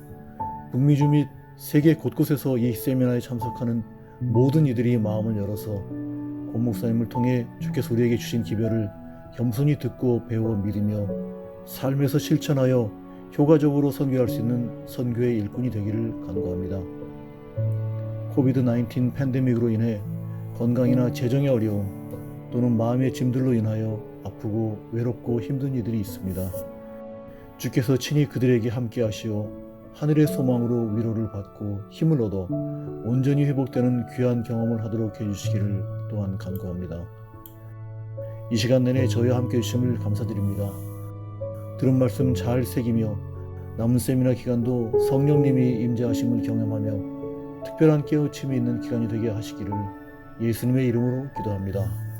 북미주 및 세계 곳곳에서 이 세미나에 참석하는 모든 이들이 마음을 열어서 권 목사님을 통해 주께서 우리에게 주신 기별을 겸손히 듣고 배워 믿으며 삶에서 실천하여 효과적으로 선교할 수 있는 선교의 일꾼이 되기를 간구합니다. 코비드-19 팬데믹으로 인해 건강이나 재정의 어려움 또는 마음의 짐들로 인하여 아프고 외롭고 힘든 이들이 있습니다. 주께서 친히 그들에게 함께 하시어 하늘의 소망으로 위로를 받고 힘을 얻어 온전히 회복되는 귀한 경험을 하도록 해주시기를 또한 간구합니다. 이 시간 내내 저희와 함께 해주심을 감사드립니다. 들은 말씀 잘 새기며 남은 세미나 기간도 성령님이 임재하심을 경험하며 특별한 깨우침이 있는 기간이 되게 하시기를 예수님의 이름으로 기도합니다.